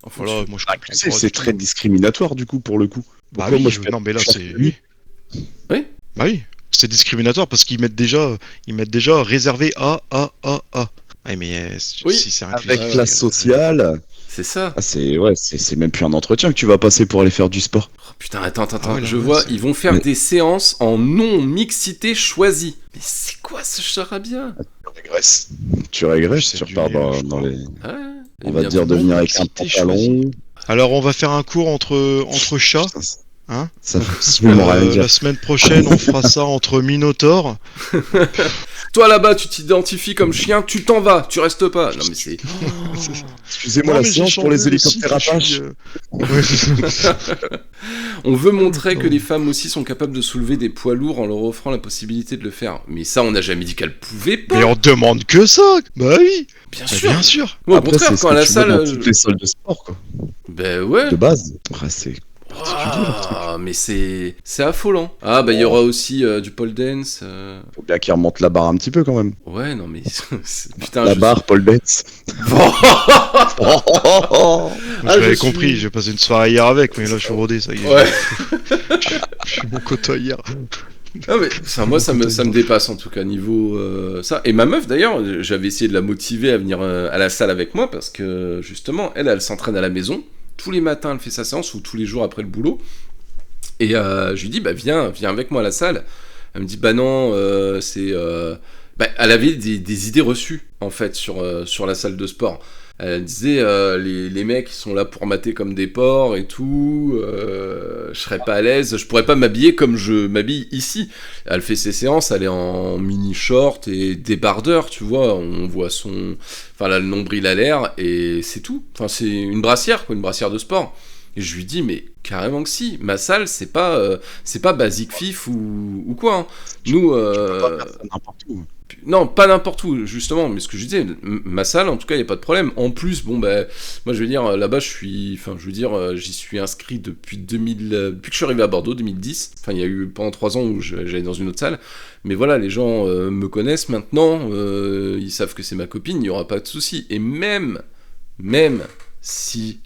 Enfin, voilà, moi je comprends. C'est très discriminatoire du coup pour le coup. Non mais là c'est. Oui. Bah oui, c'est discriminatoire parce qu'ils mettent déjà réservé à. Ouais, mais si c'est avec classe sociale. C'est ça. C'est même plus un entretien que tu vas passer pour aller faire du sport. Oh, putain, attends, je vois, ils vont faire des séances en non-mixité choisie. Mais c'est quoi ce charabia? Tu régresses, tu repars dans les... On va te dire de venir avec un pantalon. Alors on va faire un cours entre chats. Hein Ça fait absolument rien dire. La semaine prochaine, on fera ça entre Minotaur. Toi là-bas, tu t'identifies comme chien, tu t'en vas, tu restes pas. Non mais c'est. Excusez-moi Non, la mais j'ai séance pour les changé aussi, hélicoptères je Apache. suis, ouais, c'est ça. On veut montrer que les femmes aussi sont capables de soulever des poids lourds en leur offrant la possibilité de le faire. Mais ça, on n'a jamais dit qu'elles pouvaient pas. Mais on demande que ça. Bah oui. Bien Bah, sûr. bien sûr. Moi, au Après, contraire, c'est ce quand à que la tu vois salle. dans toutes les salles de sport, quoi. Ben ouais. De base. Après, c'est Ah, mais c'est affolant. Ah bah il y aura aussi du pole dance. faut bien qu'ils remontent la barre un petit peu quand même. Ouais non mais putain. La barre, Paul Betts. Je l'avais compris, j'ai passé une soirée hier avec, mais là je suis rodé, ça y est. Ouais. Je suis mon quota hier. Ah mais ça, moi ça me dépasse en tout cas niveau ça. Et ma meuf d'ailleurs, j'avais essayé de la motiver à venir à la salle avec moi parce que justement elle s'entraîne à la maison. Tous les matins elle fait sa séance ou tous les jours après le boulot. Et je lui dis bah viens avec moi à la salle. Elle me dit bah non c'est bah, elle avait des idées reçues en fait sur la salle de sport. Elle disait les mecs ils sont là pour mater comme des porcs et tout, je serais pas à l'aise, je pourrais pas m'habiller comme je m'habille ici. Elle fait ses séances, elle est en mini short et débardeur, tu vois, on voit enfin là, le nombril à l'air et c'est tout. Enfin c'est une brassière quoi, une brassière de sport. Et je lui dis mais carrément que si, ma salle c'est pas Basic Fif ou quoi. Hein. Nous Tu peux pas faire ça n'importe où. non, pas n'importe où, justement, mais ce que je disais, ma salle, en tout cas, il n'y a pas de problème. En plus, bon, ben, moi, je veux dire, là-bas, j'y suis inscrit depuis depuis que je suis arrivé à Bordeaux, 2010. Enfin, il y a eu pendant 3 ans où j'allais dans une autre salle. Mais voilà, les gens me connaissent maintenant, ils savent que c'est ma copine, il n'y aura pas de souci. Et même si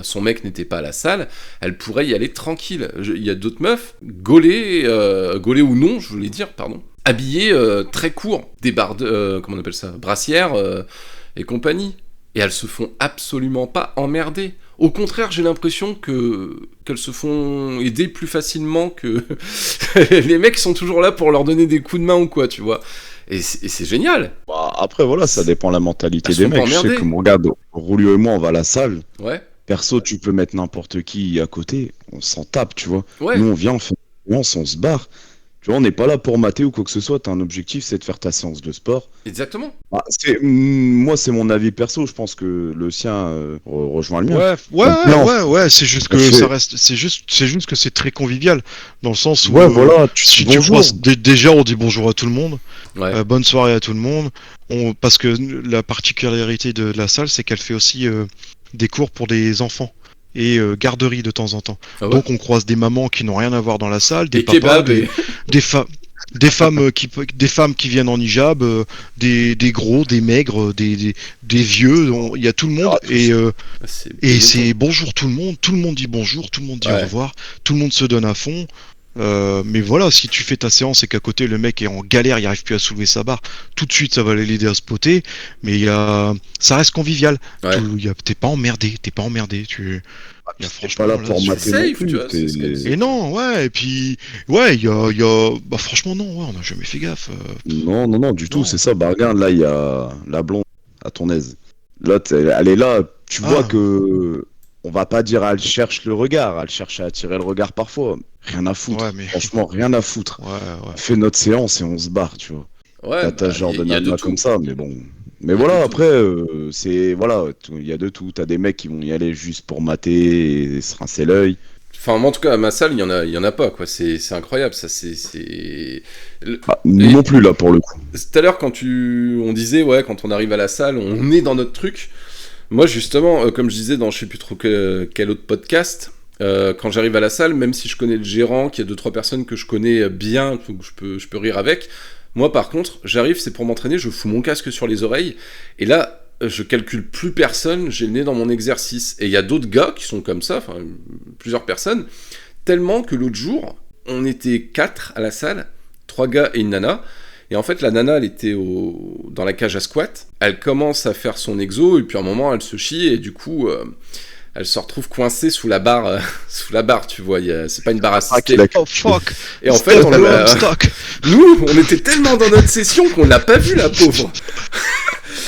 son mec n'était pas à la salle, elle pourrait y aller tranquille. Il y a d'autres meufs, gaulées ou non, je voulais dire, pardon, habillées très court, comment on appelle ça, brassières et compagnie. Et elles se font absolument pas emmerder. Au contraire, j'ai l'impression qu'elles se font aider plus facilement que les mecs sont toujours là pour leur donner des coups de main ou quoi, tu vois. Et c'est génial. Bah, après, voilà, ça dépend de la mentalité Elles des sont pas mecs. Je sais emmerdées. que, regarde, Roulio et moi, on va à la salle. Ouais. Perso, tu peux mettre n'importe qui à côté. On s'en tape, tu vois. Ouais. Nous, on vient, on fait une séance, on se barre. Tu vois, on n'est pas là pour mater ou quoi que ce soit. T'as un objectif, c'est de faire ta séance de sport. Exactement. Bah, moi, c'est mon avis perso. Je pense que le sien rejoint le mien. Ouais, c'est juste que ça reste, c'est juste que c'est très convivial, dans le sens où, Ouais, voilà, si dis tu bonjour. croises, déjà on dit bonjour à tout le monde, Ouais. bonne soirée à tout le monde, parce que la particularité de la salle, c'est qu'elle fait aussi des cours pour des enfants. Et garderie de temps en temps. Ah ouais. Donc on croise des mamans qui n'ont rien à voir dans la salle, des Des papas, kebabs et... des femmes qui viennent en hijab, des gros, des maigres, des vieux, il y a tout le monde. Et c'est bonjour tout le monde dit bonjour, tout le monde dit au revoir, tout le monde se donne à fond. Mais voilà, si tu fais ta séance et qu'à côté le mec est en galère, il arrive plus à soulever sa barre, tout de suite ça va l'aider à se poter. Mais ça reste convivial. Ouais. T'es pas emmerdé. T'es pas Là, là pour mater non safe, plus, tu vois, c'est ce qu'elle dit. et non, ouais, et puis, ouais, bah franchement, non, ouais, on n'a jamais fait gaffe. Non, du tout, Non. c'est ça. Bah, regarde, là, il y a la blonde à ton aise. Là, elle est là, tu vois que. On va pas dire elle cherche le regard, elle cherche à attirer le regard parfois. Rien à foutre. Ouais, mais- Franchement, rien à foutre. Ouais. On fait notre séance et on se barre, tu vois. Ouais, T'as genre de il y a nana tout. comme ça, mais bon. Mais Il y a voilà, de après, c'est. Voilà, il y a de tout. T'as des mecs qui vont y aller juste pour mater et se rincer l'œil. Enfin, moi, en tout cas, à ma salle, il y en a pas, quoi. C'est incroyable, ça. Nous non plus, là, pour le coup. Tout à l'heure, quand on disait, ouais, quand on arrive à la salle, on est dans notre truc. Moi, justement, comme je disais dans je sais plus trop quel autre podcast, quand j'arrive à la salle, même si je connais le gérant, qu'il y a 2-3 personnes que je connais bien, donc je peux rire avec, moi, par contre, j'arrive, c'est pour m'entraîner, je fous mon casque sur les oreilles, et là, je calcule plus personne, j'ai le nez dans mon exercice. Et il y a d'autres gars qui sont comme ça, enfin, plusieurs personnes, tellement que l'autre jour, on était 4 à la salle, 3 gars et une nana. Et en fait, la nana, elle était dans la cage à squat. Elle commence à faire son exo, et puis à un moment, elle se chie, et du coup, elle se retrouve coincée sous la barre, tu vois. C'est pas une barre assistée. Oh fuck. Et en fait, nous, on était tellement dans notre session qu'on l'a pas vu, la pauvre.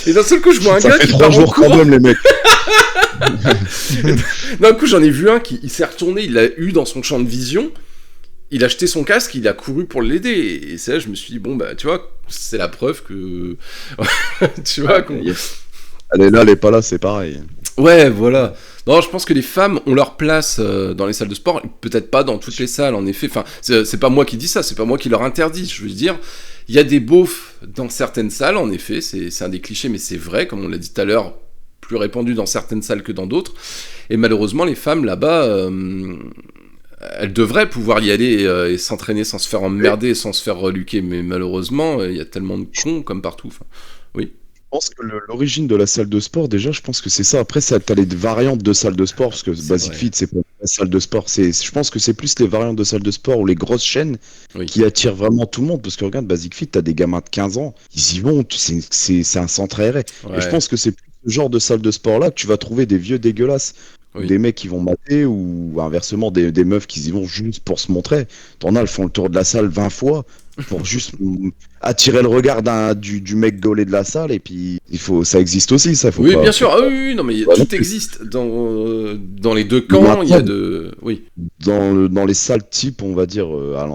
Et d'un seul coup, je vois un Ça gars fait qui 3 part en jours quand courant. même, les mecs. D'un coup, j'en ai vu un qui il s'est retourné, il l'a eu dans son champ de vision, il a jeté son casque, il a couru pour l'aider. Et c'est là, je me suis dit, bon, bah, tu vois, c'est la preuve que. Tu vois, Elle est là, elle est pas là, c'est pareil. Ouais, voilà. Non, je pense que les femmes ont leur place dans les salles de sport, peut-être pas dans toutes les salles, en effet. Enfin, c'est pas moi qui dis ça, c'est pas moi qui leur interdis. Je veux dire, il y a des beaufs dans certaines salles, en effet, c'est un des clichés, mais c'est vrai, comme on l'a dit tout à l'heure, plus répandu dans certaines salles que dans d'autres. Et malheureusement, les femmes là-bas, elles devraient pouvoir y aller et s'entraîner sans se faire emmerder, sans se faire reluquer. Mais malheureusement, il y a tellement de cons comme partout. Enfin, oui. Je pense que l'origine de la salle de sport, déjà, je pense que c'est ça. Après, t'as les variantes de salles de sport, parce que Basic Fit, c'est pas la salle de sport. Je pense que c'est plus les variantes de salles de sport ou les grosses chaînes qui attirent vraiment tout le monde. Parce que regarde, Basic Fit, t'as des gamins de 15 ans, ils y vont, c'est un centre aéré. Ouais. Et je pense que c'est plus ce genre de salle de sport-là que tu vas trouver des vieux dégueulasses. Oui. Des mecs qui vont mater ou inversement des meufs qui y vont juste pour se montrer. T'en as, elles font le tour de la salle 20 fois pour juste attirer le regard du mec gaulé de la salle, et puis ça existe aussi, ça. Oui, bien sûr. Ah, oui, non, mais tout existe dans les deux camps. Il y a oui. Dans les salles type, on va dire à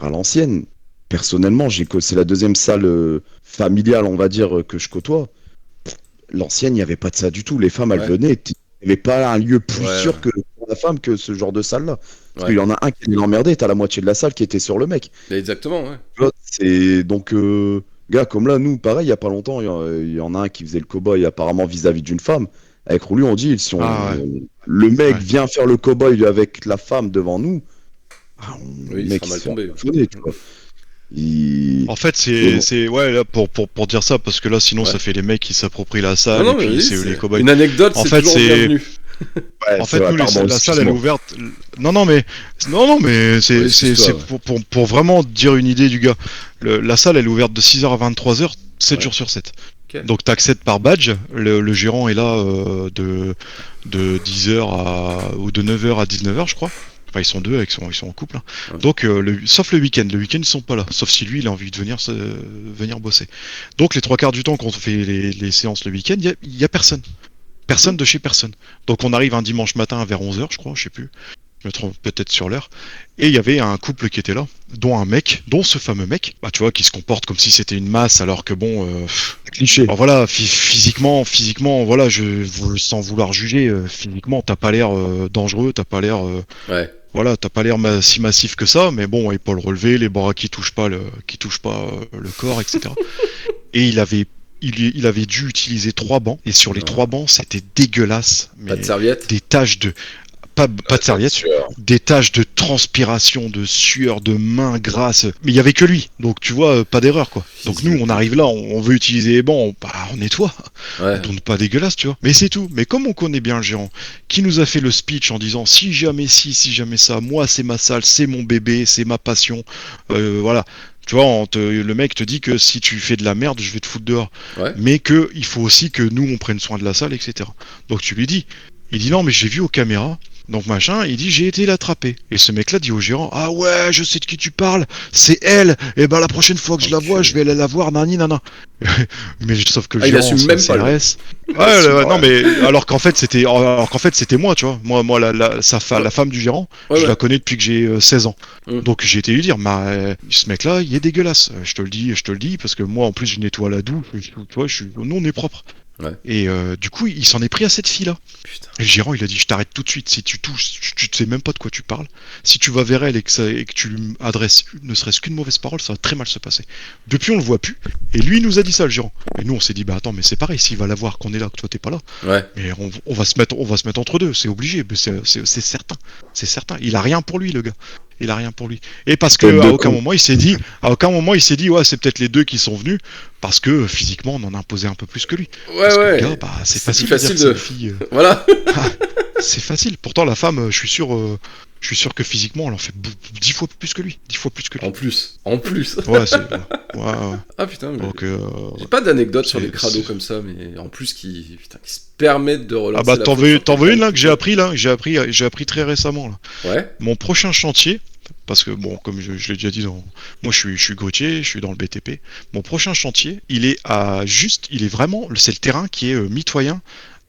l'ancienne. Personnellement, c'est la deuxième salle familiale, on va dire, que je côtoie. L'ancienne, il n'y avait pas de ça du tout. Les femmes, elles venaient. Il n'y avait pas un lieu plus sûr que pour la femme que ce genre de salle-là. Parce qu'il y en a un qui allait l'emmerder, t'as la moitié de la salle qui était sur le mec. Exactement, ouais. C'est donc, gars, comme là, nous, pareil, il n'y a pas longtemps, il y en a un qui faisait le cow-boy apparemment vis-à-vis d'une femme. Avec Roulu, on dit, le mec vient faire le cow-boy avec la femme devant nous, le mec il sera mal tombé. Tu vois. En fait, c'est ouais, là, pour dire ça, parce que là, sinon, ça fait les mecs qui s'approprient la salle, et puis c'est les cow-boys. Une anecdote, c'est toujours bienvenu. Ouais, en fait, nous, la salle, elle est ouverte. Non, mais c'est pour vraiment dire une idée du gars. La salle, elle est ouverte de 6h à 23h, 7 jours sur 7. Okay. Donc, t'accèdes par badge. Le gérant est là de 10h ou de 9h à 19h, je crois. Enfin, ils sont deux, ils sont en couple. Hein. Ouais. Donc, sauf le week-end. Le week-end, ils sont pas là. Sauf si lui, il a envie de venir bosser. Donc, les 3 quarts du temps, quand on fait les séances le week-end, il y a personne. Personne de chez personne. Donc on arrive un dimanche matin vers 11h, je crois, je sais plus. Je me trompe peut-être sur l'heure. Et il y avait un couple qui était là, dont ce fameux mec, bah tu vois, qui se comporte comme si c'était une masse, alors que bon... cliché. Alors voilà, physiquement, voilà, sans vouloir juger, physiquement, t'as pas l'air dangereux, t'as pas l'air... Voilà, t'as pas l'air si massif que ça, mais bon, épaules relevées, les bras qui touchent pas le corps, etc. Et il avait dû utiliser 3 bancs, et sur les 3 bancs, c'était dégueulasse. Mais pas de serviette. Des taches de... Pas de serviette, des taches de transpiration, de sueur, de mains grasses. Mais il y avait que lui, donc tu vois, pas d'erreur, quoi. Donc nous, on arrive là, on veut utiliser les bancs, on nettoie. Donc pas dégueulasse, tu vois. Mais c'est tout. Mais comme on connaît bien le gérant, qui nous a fait le speech en disant si jamais ça, moi c'est ma salle, c'est mon bébé, c'est ma passion, voilà. Tu vois, le mec te dit que si tu fais de la merde, je vais te foutre dehors. Mais il faut aussi que nous, on prenne soin de la salle, etc. Donc tu lui dis. Il dit non, mais j'ai vu aux caméras. Donc machin, il dit j'ai été l'attraper. Et ce mec-là dit au gérant ah ouais, je sais de qui tu parles, c'est elle. Et ben la prochaine fois que je la vois, je vais aller la voir, nani nana. Mais sauf que le gérant, il assume même pas. Non mais alors qu'en fait c'était moi, tu vois. Moi la femme du gérant, je la connais depuis que j'ai 16 ans. Donc j'ai été lui dire ce mec-là, il est dégueulasse. Je te le dis parce que moi en plus je nettoie la douche, tu vois, nous on est propre. Et du coup, il s'en est pris à cette fille-là. Putain. Et le gérant, il a dit je t'arrête tout de suite. Si tu touches, tu sais même pas de quoi tu parles. Si tu vas vers elle et que tu lui adresses ne serait-ce qu'une mauvaise parole, ça va très mal se passer. Depuis, on le voit plus. Et lui, il nous a dit ça, le gérant. Et nous, on s'est dit bah attends, mais c'est pareil. S'il va la voir qu'on est là, que toi t'es pas là. Mais on va se mettre entre deux. C'est obligé. Mais c'est certain. C'est certain. Il a rien pour lui, le gars. Il a rien pour lui. Et parce que à aucun moment il s'est dit ouais, c'est peut-être les deux qui sont venus parce que physiquement on en a imposé un peu plus que lui. Le gars, c'est facile de fille. Voilà. C'est facile. Pourtant la femme, je suis sûr que physiquement elle en fait 10 fois plus que lui. En plus. Ouais. Ah putain. Mais donc, j'ai pas d'anecdote sur les crados comme ça, mais en plus qui se permettent de relancer. Ah bah t'en veux une là que j'ai appris très récemment là. Ouais. Mon prochain chantier. Parce que bon, comme je l'ai déjà dit, moi je suis grutier, je suis dans le BTP. Mon prochain chantier, c'est le terrain qui est mitoyen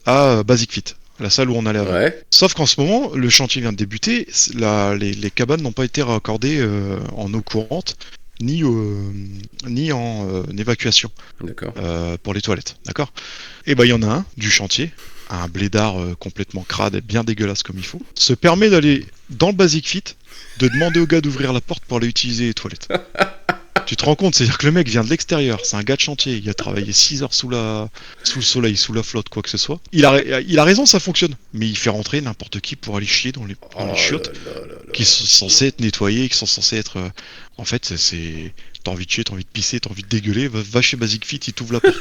à Basic Fit. la salle où on allait avant. Ouais. Sauf qu'en ce moment, le chantier vient de débuter, les cabanes n'ont pas été raccordées en eau courante, ni en évacuation D'accord. pour les toilettes, d'accord. Et ben il y en a un du chantier, un blédard complètement crade et bien dégueulasse comme il faut, se permet d'aller dans le Basic Fit, de demander au gars d'ouvrir la porte pour aller utiliser les toilettes. Tu te rends compte, c'est-à-dire que le mec vient de l'extérieur, c'est un gars de chantier, il a travaillé 6 heures sous le soleil, sous la flotte, quoi que ce soit. Il a raison, ça fonctionne, mais il fait rentrer n'importe qui pour aller chier dans les chiottes qui sont censées être nettoyées, qui sont censées être... En fait, c'est... T'as envie de chier, t'as envie de pisser, t'as envie de dégueuler, va chez Basic Fit, il t'ouvre la porte.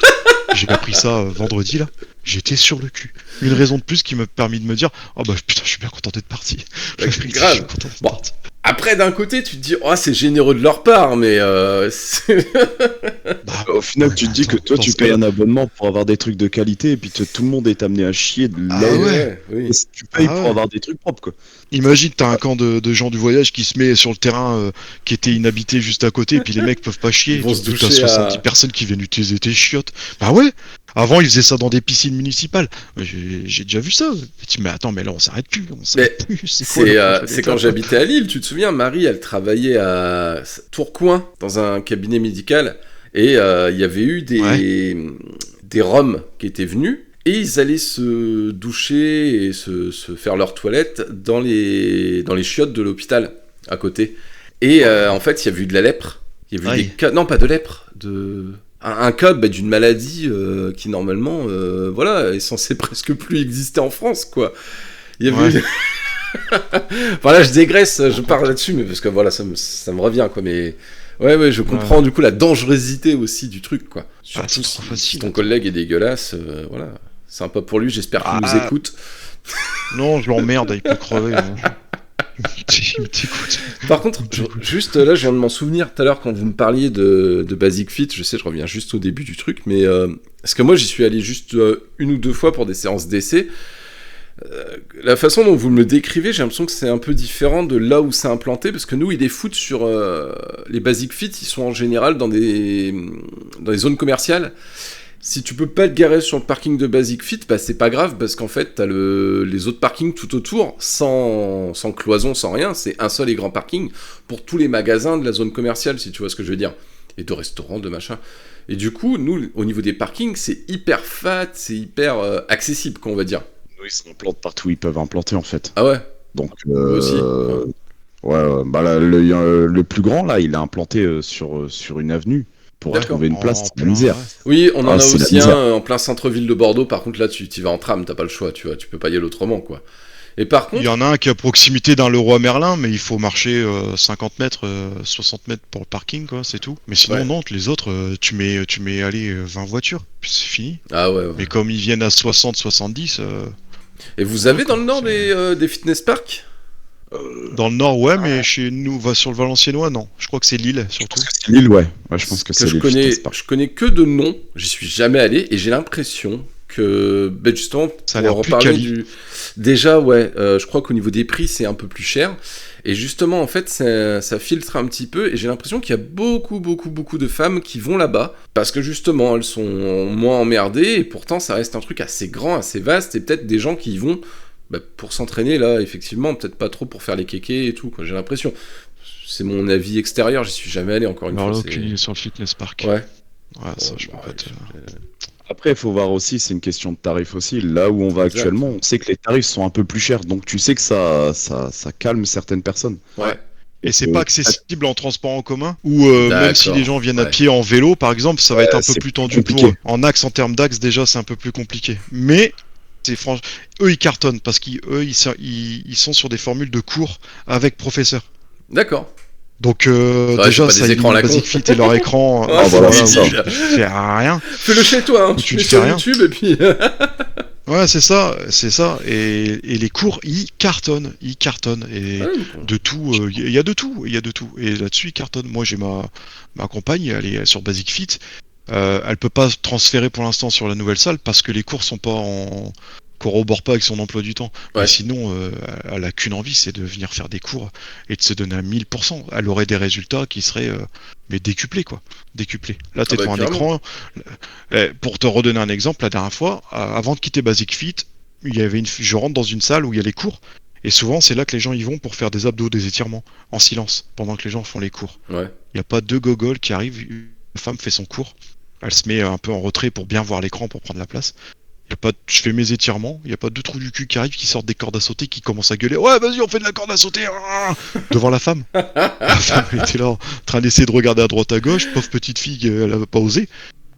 J'ai appris ça vendredi, là. J'étais sur le cul. Une raison de plus qui m'a permis de me dire, oh bah putain, je suis bien content d'être parti. Grave. Je suis content d'être Bon. parti. Après, d'un côté, tu te dis, oh, c'est généreux de leur part, mais Bah, Au final, tu te dis que toi, dans tu ce payes cas-là- un abonnement pour avoir des trucs de qualité et puis tout le monde est amené à chier de Ah là où- ouais. oui. Et tu payes Ah pour ouais. avoir des trucs propres, quoi. Imagine, t'as un camp de gens du voyage qui se met sur le terrain qui était inhabité juste à côté, et puis les mecs peuvent pas chier. Ils vont Donc, se t'as doucher 70 à- personnes qui viennent utiliser tes chiottes. Bah ouais. Avant, ils faisaient ça dans des piscines municipales. J'ai déjà vu ça. Je dis, mais attends, mais là, on s'arrête plus. On s'arrête plus. quoi, C'est le projet c'est quand d'état, j'habitais à Lille, tu te souviens, Marie, elle travaillait à Tourcoing, dans un cabinet médical, et il y avait eu des Roms qui étaient venus, et ils allaient se doucher et se faire leur toilette dans les chiottes de l'hôpital, à côté. Et en fait, il y a eu de la lèpre. Il y a eu Aïe. des cas... Non, pas de lèpre, un cas d'une maladie qui, normalement, voilà, est censée presque plus exister en France, quoi. Il y avait Ouais. Voilà, je dégraisse, je parle là-dessus, mais parce que voilà, ça me revient, quoi. Mais ouais, je comprends du coup la dangerosité aussi du truc, quoi. Surtout c'est trop si facile. ton collègue est dégueulasse, voilà. Sympa pour lui, j'espère qu'il nous écoute. Non, je l'emmerde, il peut crever. Hein. Il t'écoute. Par contre, juste là, je viens de m'en souvenir tout à l'heure quand vous me parliez de Basic Fit, je sais, je reviens juste au début du truc, mais parce que moi j'y suis allé juste une ou deux fois pour des séances d'essai. La façon dont vous me le décrivez, j'ai l'impression que c'est un peu différent de là où c'est implanté, parce que nous, ils les foutent sur les Basic Fit, ils sont en général dans des zones commerciales. Si tu peux pas te garer sur le parking de Basic Fit, bah c'est pas grave, parce qu'en fait, t'as les autres parkings tout autour, sans cloison, sans rien, c'est un seul et grand parking pour tous les magasins de la zone commerciale, si tu vois ce que je veux dire, et de restaurants, de machin. Et du coup, nous, au niveau des parkings, c'est hyper fat, c'est hyper accessible, qu'on va dire. Ils s'implantent partout où ils peuvent implanter, en fait. Ah ouais. Donc, Aussi. ouais, bah là, le plus grand, là, il est implanté sur une avenue. Pour D'accord. trouver une place, En c'est la plein, misère. ouais. Oui, on en a c'est la aussi misère. un en plein centre-ville de Bordeaux. Par contre, là, tu vas en tram, t'as pas le choix, tu vois, tu peux pas y aller autrement, quoi. Et par Il contre, y en a un qui est à proximité d'un Leroy Merlin, mais il faut marcher 50 mètres, 60 mètres pour le parking, quoi, c'est tout. Mais sinon, Ouais. non, les autres, tu mets allez, 20 voitures, puis c'est fini. ah ouais. Mais comme ils viennent à 60, 70, Et vous avez dans le Nord c'est- des fitness parks? dans le nord, ouais, mais chez nous, va sur le Valenciennois, non. Je crois que c'est Lille, surtout. C'est Lille, ouais. Ouais, je pense que c'est je Lille. connais, Fitness Park. je connais que de nom. J'y suis jamais allé et j'ai l'impression que, ben justement, Ça a pour l'air plus reparler quali. déjà, ouais, je crois qu'au niveau des prix, c'est un peu plus cher. Et justement, en fait, ça filtre un petit peu. Et j'ai l'impression qu'il y a beaucoup de femmes qui vont là-bas parce que justement, elles sont moins emmerdées. Et pourtant, ça reste un truc assez grand, assez vaste. Et peut-être des gens qui y vont pour s'entraîner là, effectivement, peut-être pas trop pour faire les kékés et tout, quoi. J'ai l'impression. C'est mon avis extérieur. J'y suis jamais allé encore une Alors fois. là, il est sur le fitness park. Ouais. Ouais, ça, Bon, je peux bah, pas te... Après, il faut voir aussi, c'est une question de tarif aussi. Là où on va Exact. actuellement, on sait que les tarifs sont un peu plus chers. Donc tu sais que ça calme certaines personnes. Ouais. Et c'est Euh, pas accessible en transport en commun ou même si D'accord, les gens viennent à ouais. pied en vélo par exemple, ça va Ouais, être un peu c'est plus tendu compliqué. pour eux. En axe, en termes d'axe, déjà c'est un peu plus compliqué. Mais c'est eux ils cartonnent parce ils sont sur des formules de cours avec professeur. D'accord. Donc c'est déjà pas ça des écrans à la Basic con. Fit et leur écran. Ah, voilà, où c'est ça. tu fais rien. Fais-le chez toi, hein. Ou Tu tu mets ne sur fais rien. YouTube et puis. Ouais, c'est ça. Et les cours ils cartonnent. Et de tout, il y a de tout, Et là-dessus, ils cartonnent. Moi, j'ai ma compagne, elle est sur Basic Fit. Elle peut pas se transférer pour l'instant sur la nouvelle salle parce que les cours sont pas corroborent pas avec son emploi du temps. Ouais. Mais sinon, elle a qu'une envie, c'est de venir faire des cours et de se donner à 1000%. Elle aurait des résultats qui seraient mais décuplés, quoi. Décuplés. Là, t'es bah, devant un carrément. écran. Pour te redonner un exemple, la dernière fois, avant de quitter Basic Fit, je rentre dans une salle où il y a les cours. Et souvent, c'est là que les gens y vont pour faire des abdos, des étirements, en silence, pendant que les gens font les cours. Ouais. Il n'y a pas deux gogoles qui arrivent, une femme fait son cours, elle se met un peu en retrait pour bien voir l'écran, pour prendre la place. Je fais mes étirements, il n'y a pas deux trous du cul qui arrivent, qui sortent des cordes à sauter, qui commencent à gueuler. Ouais, vas-y, on fait de la corde à sauter devant la femme. La femme, elle était là, en train d'essayer de regarder à droite à gauche, pauvre petite fille, elle n'avait pas osé.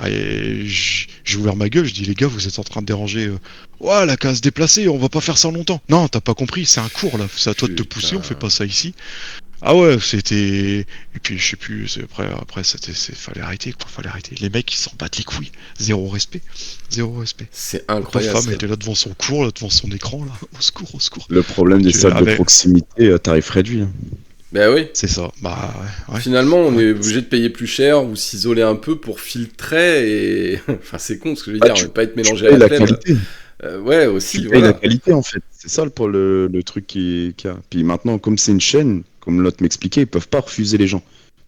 Et j'ai ouvert ma gueule, je dis les gars, vous êtes en train de déranger. Ouais, la case déplacée, on va pas faire ça longtemps. Non, t'as pas compris, c'est un cours là, c'est à toi de te pousser, on fait pas ça ici. Ah ouais, c'était. Et puis je sais plus, après fallait arrêter quoi, fallait arrêter. Les mecs ils s'en battent les couilles, zéro respect. C'est La incroyable. femme était là devant son cours, là devant son écran, là, au secours, au secours. Le problème des salles de proximité, tarif réduit. Hein. Ben oui. C'est ça, bah ouais. Finalement, on est obligé de payer plus cher ou s'isoler un peu pour filtrer et. Enfin, c'est con ce que je veux dire, ne pas être mélangé à la plaine. Qualité. Ouais, aussi. Tu payes la qualité en fait, c'est ça le truc qu'il y a. Puis maintenant, comme c'est une chaîne, comme l'autre m'expliquait, ils peuvent pas refuser les gens.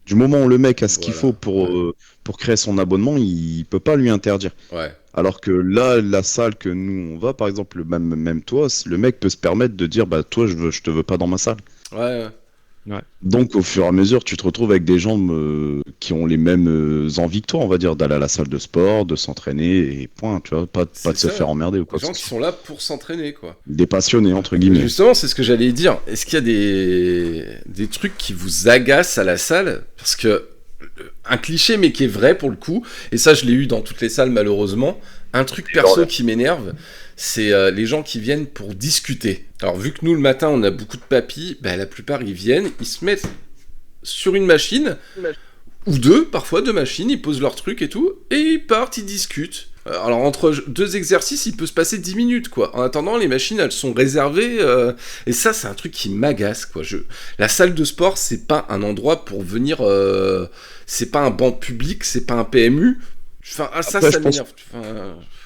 Du moment où le mec a ce qu'il faut pour créer son abonnement, il peut pas lui interdire. Ouais. Alors que là, la salle que nous on va, par exemple, même toi, le mec peut se permettre de dire bah toi je te veux pas dans ma salle. Ouais. Donc au fur et à mesure, tu te retrouves avec des gens qui ont les mêmes envies que toi, on va dire, d'aller à la salle de sport, de s'entraîner et point, tu vois, pas de se faire emmerder ou quoi. Des gens qui sont là pour s'entraîner, quoi. Des passionnés entre guillemets. Justement, c'est ce que j'allais dire. Est-ce qu'il y a des trucs qui vous agacent à la salle? Parce que un cliché mais qui est vrai pour le coup, et ça je l'ai eu dans toutes les salles malheureusement, un truc perso qui m'énerve, c'est les gens qui viennent pour discuter. Alors vu que nous le matin on a beaucoup de papis, bah, la plupart ils viennent, ils se mettent sur une machine, ou parfois deux machines, ils posent leur truc et tout, et ils partent, ils discutent. Alors entre deux exercices, il peut se passer 10 minutes quoi. En attendant, les machines elles sont réservées, et ça c'est un truc qui m'agace quoi. La salle de sport c'est pas un endroit pour venir, c'est pas un banc public, c'est pas un PMU. Enfin, ça m'énerve.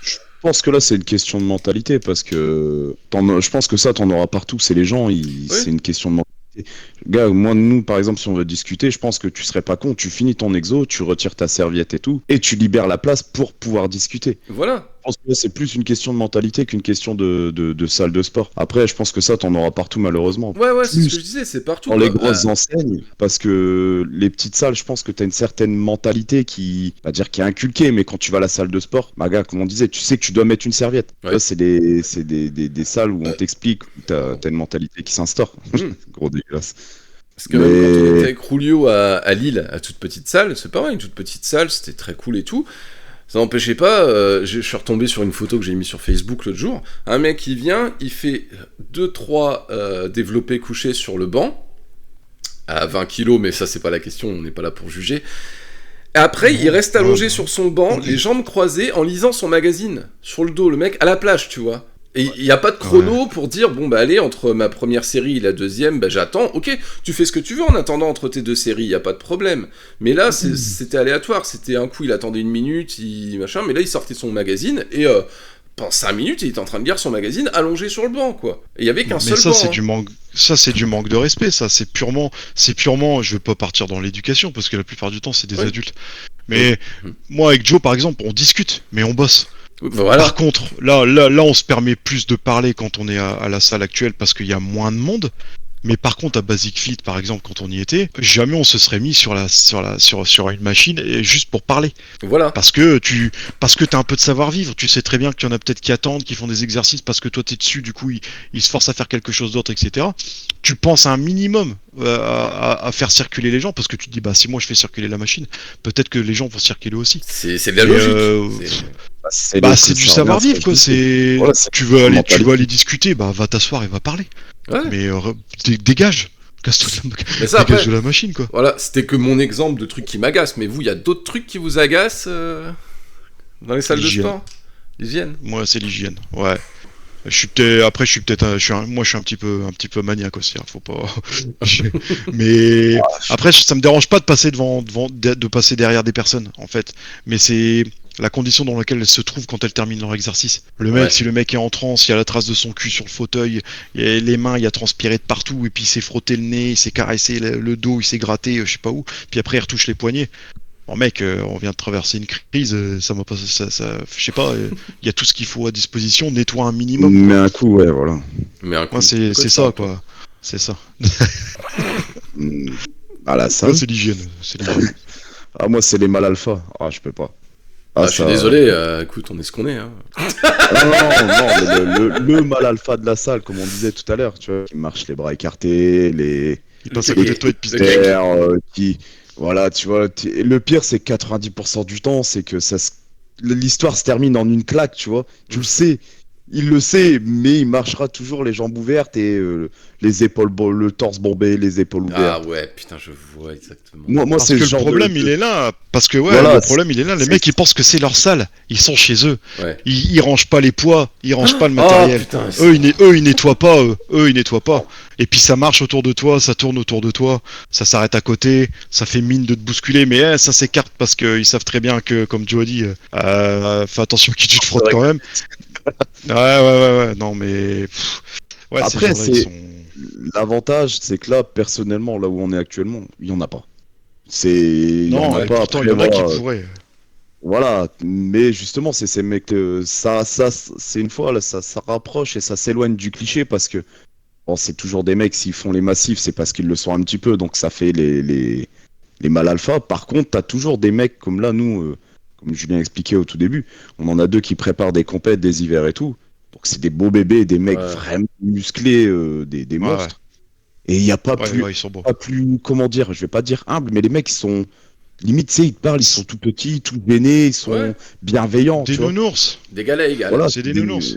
Je pense que là c'est une question de mentalité parce que je pense que ça t'en auras partout, c'est les gens, c'est une question de mentalité. Gars, moi, nous, par exemple, si on veut discuter, je pense que tu serais pas con, tu finis ton exo, tu retires ta serviette et tout, et tu libères la place pour pouvoir discuter. Voilà. Je pense que c'est plus une question de mentalité qu'une question de salle de sport. Après, je pense que ça, t'en auras partout, malheureusement. Ouais, c'est ce que je disais, c'est partout. Dans les grosses enseignes, parce que les petites salles, je pense que t'as une certaine mentalité qui est inculquée, mais quand tu vas à la salle de sport, bah, gars, comme on disait, tu sais que tu dois mettre une serviette. Ouais. Là, c'est des salles où on t'explique, où t'as une mentalité qui s'instaure. Gros dégueulasse. Parce que même quand on était avec Rulio à Lille, à toute petite salle, c'est pareil, une toute petite salle, c'était très cool et tout. Ça n'empêchait pas, je suis retombé sur une photo que j'ai mis sur Facebook l'autre jour, un mec qui vient, il fait 2-3 développés couchés sur le banc, à 20 kilos, mais ça c'est pas la question, on n'est pas là pour juger. Et après, il reste allongé sur son banc, les jambes croisées, en lisant son magazine, sur le dos, le mec à la plage, tu vois. Et il n'y a pas de chrono pour dire, bon bah allez, entre ma première série et la deuxième, bah j'attends, ok, tu fais ce que tu veux en attendant entre tes deux séries, il n'y a pas de problème. Mais là, c'était aléatoire, c'était un coup, il attendait 1 minute, mais là il sortait son magazine, et pendant 5 minutes, il était en train de lire son magazine allongé sur le banc, quoi. Et il n'y avait qu'un seul banc. Ça, c'est du manque de respect, ça, c'est purement, je veux pas partir dans l'éducation, parce que la plupart du temps, c'est des adultes. Mais moi, avec Joe, par exemple, on discute, mais on bosse. Voilà. Par contre, là, on se permet plus de parler quand on est à la salle actuelle parce qu'il y a moins de monde. Mais par contre, à Basic Fit, par exemple, quand on y était, jamais on se serait mis sur une machine juste pour parler. Voilà. Parce que t'as un peu de savoir-vivre. Tu sais très bien qu'il y en a peut-être qui attendent, qui font des exercices parce que toi t'es dessus, du coup ils se forcent à faire quelque chose d'autre, etc. Tu penses à un minimum à faire circuler les gens parce que tu te dis, bah si moi je fais circuler la machine, peut-être que les gens vont circuler aussi. C'est de la logique. C'est du savoir-vivre, quoi. Tu veux aller discuter, bah va t'asseoir et va parler. Ouais. Mais dégage, dégage de la machine, quoi. Voilà, c'était que mon exemple de trucs qui m'agacent. Mais vous, il y a d'autres trucs qui vous agacent dans les salles de sport? L'hygiène. Moi, c'est l'hygiène. Ouais. Je suis un petit peu maniaque aussi. Hein, faut pas. Mais après, ça me dérange pas de passer de passer derrière des personnes, en fait. Mais c'est la condition dans laquelle elles se trouvent quand elles terminent leur exercice. Si le mec est en transe, il y a la trace de son cul sur le fauteuil, les mains, il a transpiré de partout, et puis il s'est frotté le nez, il s'est caressé le dos, il s'est gratté, je sais pas où, puis après il retouche les poignets. Bon mec, on vient de traverser une crise, ça m'a pas, je sais pas, il y a tout ce qu'il faut à disposition, nettoie un minimum. Mais un coup, ouais, voilà. Mais un coup, Moi c'est ça quoi, c'est ça. À la Là salle. c'est l'hygiène, Ah, moi, c'est les mal alpha. Ah, je peux pas. Ah, je suis désolé, écoute, on est ce qu'on est. Hein. Non, mais le mal alpha de la salle, comme on disait tout à l'heure, tu vois, qui marche les bras écartés, Il passe à côté de toi et te pisse qui, voilà, tu vois, le pire, c'est que 90% du temps, c'est que l'histoire se termine en une claque, tu vois, tu le sais, il le sait, mais il marchera toujours les jambes ouvertes et les épaules, le torse bombé, les épaules ouvertes. Ah ouais, putain, je vois exactement. Moi, Parce c'est que le le genre problème il est là, parce que Voilà, le problème il est là, les mecs ils pensent que c'est leur salle, ils sont chez eux, Ouais. ils rangent pas les poids, ils rangent pas le Oh matériel, putain, eux ils nettoient pas, eux ils nettoient pas, et puis ça marche autour de toi, ça tourne autour de toi, ça s'arrête à côté, ça fait mine de te bousculer, mais ça s'écarte parce qu'ils savent très bien que, comme Joe a dit, fais attention qui tu te frottes quand même. Ouais, non mais... Ouais, Après, ces gens-là, ils sont... l'avantage, c'est que là, personnellement, là où on est actuellement, il y en a pas. Il y en Non, a et pas. pourtant Après, il y en a qui voilà, pourraient. voilà, mais justement, c'est ces mecs, c'est une fois, là, ça rapproche et ça s'éloigne du cliché parce que, bon, c'est toujours des mecs, s'ils font les massifs, c'est parce qu'ils le sont un petit peu, donc ça fait les mal alpha. Par contre, t'as toujours des mecs comme là, nous, comme Julien expliquait au tout début, on en a deux qui préparent des compètes, des hivers et tout. Donc c'est des beaux bébés, des mecs Ouais. vraiment musclés, des Ouais, monstres. Et il n'y a pas ouais, ils sont beaux. comment dire, je vais pas dire humble, mais les mecs, ils sont, limite, tu sais, ils te parlent, ils sont tout petits, tout gênés, ils sont Ouais. bienveillants, Des tu vois. nounours. D'égal à égal. Voilà, c'est des nounours.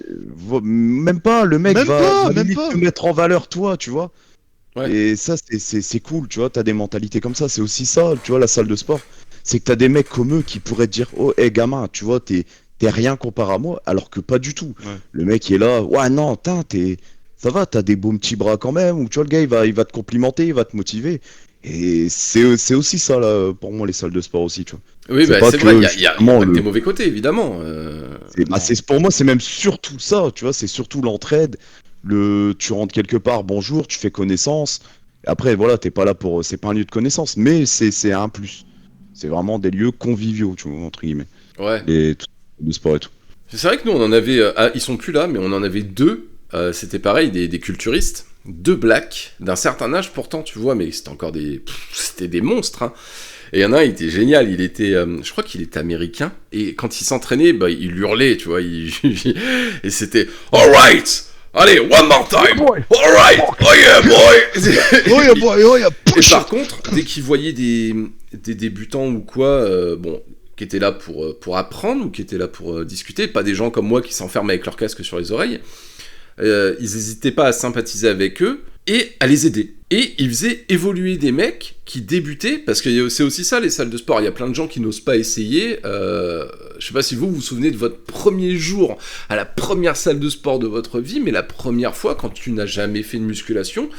même pas, le mec Même va pas. limite te mettre en valeur, toi, tu vois. Ouais. Et ça, c'est cool, tu vois, t'as des mentalités comme ça, c'est aussi ça, tu vois, la salle de sport. C'est que t'as des mecs comme eux qui pourraient te dire, oh, hé, gamin, tu vois, t'es rien comparé à moi, alors que pas du tout. Ouais. Le mec il est là, ouais, non, ça va, t'as des beaux petits bras quand même, ou tu vois, le gars, il va te complimenter, il va te motiver. Et c'est aussi ça, là, pour moi, les salles de sport aussi, tu vois. Oui, C'est bah, pas c'est que, vrai, il y a justement, pas que des mauvais côtés, évidemment. bah, pour moi, c'est même surtout ça, tu vois, c'est surtout l'entraide. Tu rentres quelque part, bonjour, tu fais connaissance. Après, voilà, t'es pas là pour. C'est pas un lieu de connaissance, mais c'est un plus. C'est vraiment des lieux conviviaux, tu vois, entre guillemets. Ouais. De sport et tout. C'est vrai que nous, on en avait... ils sont plus là, mais on en avait deux. C'était pareil, des culturistes. Deux blacks, d'un certain âge pourtant, tu vois, mais c'était encore c'était des monstres, hein. Et il y en a un, il était génial, il était... je crois qu'il était américain. Et quand il s'entraînait, bah, il hurlait, tu vois. Et c'était... Alright! Allez, one more time! Alright! Oh yeah, boy! Oh yeah, boy, oh yeah, Et push! par contre, dès qu'il voyait des débutants ou quoi, bon, qui étaient là pour apprendre ou qui étaient là pour discuter, pas des gens comme moi qui s'enferment avec leur casque sur les oreilles, ils n'hésitaient pas à sympathiser avec eux et à les aider. Et ils faisaient évoluer des mecs qui débutaient, parce que c'est aussi ça les salles de sport, il y a plein de gens qui n'osent pas essayer. Je sais pas si vous vous souvenez de votre premier jour à la première salle de sport de votre vie, mais la première fois quand tu n'as jamais fait de musculation,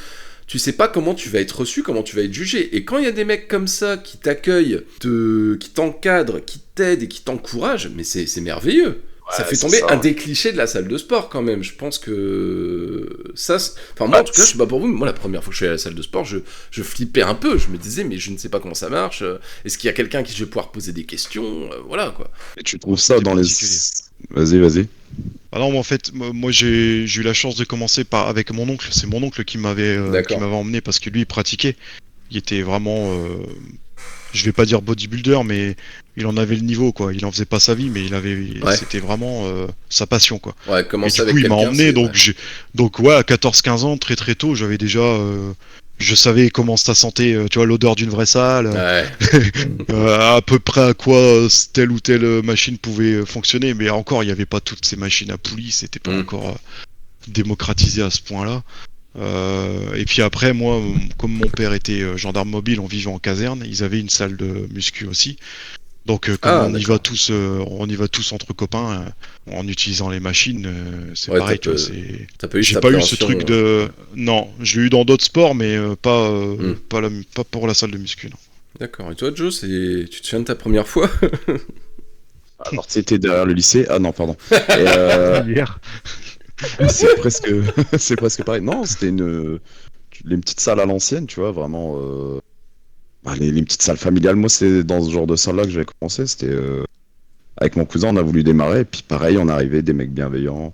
tu sais pas comment tu vas être reçu, comment tu vas être jugé. Et quand il y a des mecs comme ça qui t'accueillent, qui t'encadrent, qui t'aident et qui t'encouragent, mais c'est merveilleux. Ça fait tomber un des clichés de la salle de sport quand même. Je pense que ça... Enfin moi en tout cas, je sais pas pour vous, mais moi la première fois que je suis allé à la salle de sport, je flippais un peu. Je me disais mais je ne sais pas comment ça marche. Est-ce qu'il y a quelqu'un à qui je vais pouvoir poser des questions? Voilà quoi. Et tu trouves ça dans les. particulier. Vas-y. Ah non, mais en fait, moi j'ai eu la chance de commencer avec mon oncle. C'est mon oncle qui m'avait emmené parce que lui il pratiquait. Il était vraiment, je vais pas dire bodybuilder, mais il en avait le niveau quoi. Il en faisait pas sa vie, mais c'était vraiment sa passion quoi. Ouais, Et commencer du avec coup il m'a quelqu'un, emmené, c'est- donc ouais, à 14-15 ans, très très tôt, j'avais déjà, je savais comment ça sentait, tu vois, l'odeur d'une vraie salle. Ouais. À peu près à quoi telle ou telle machine pouvait fonctionner, mais encore il n'y avait pas toutes ces machines à poulies, c'était pas encore démocratisé à ce point-là. Et puis après, moi, comme mon père était gendarme mobile, on vivait en caserne, ils avaient une salle de muscu aussi. Donc comme on y va tous entre copains, en utilisant les machines, c'est pareil, tu vois, T'as pas eu j'ai cette pas eu ce appréhension, truc de... Non, je l'ai eu dans d'autres sports, mais pas pour la salle de muscu, non. D'accord. Et toi, Joe, tu te souviens de ta première fois? Alors c'était derrière le lycée. Ah non, pardon. Et, Hier. c'est presque, c'est presque pareil. Non, c'était les petites salles à l'ancienne, tu vois, vraiment. les petites salles familiales, moi, c'est dans ce genre de salle-là que j'avais commencé. C'était avec mon cousin, on a voulu démarrer, et puis pareil, on arrivait, des mecs bienveillants.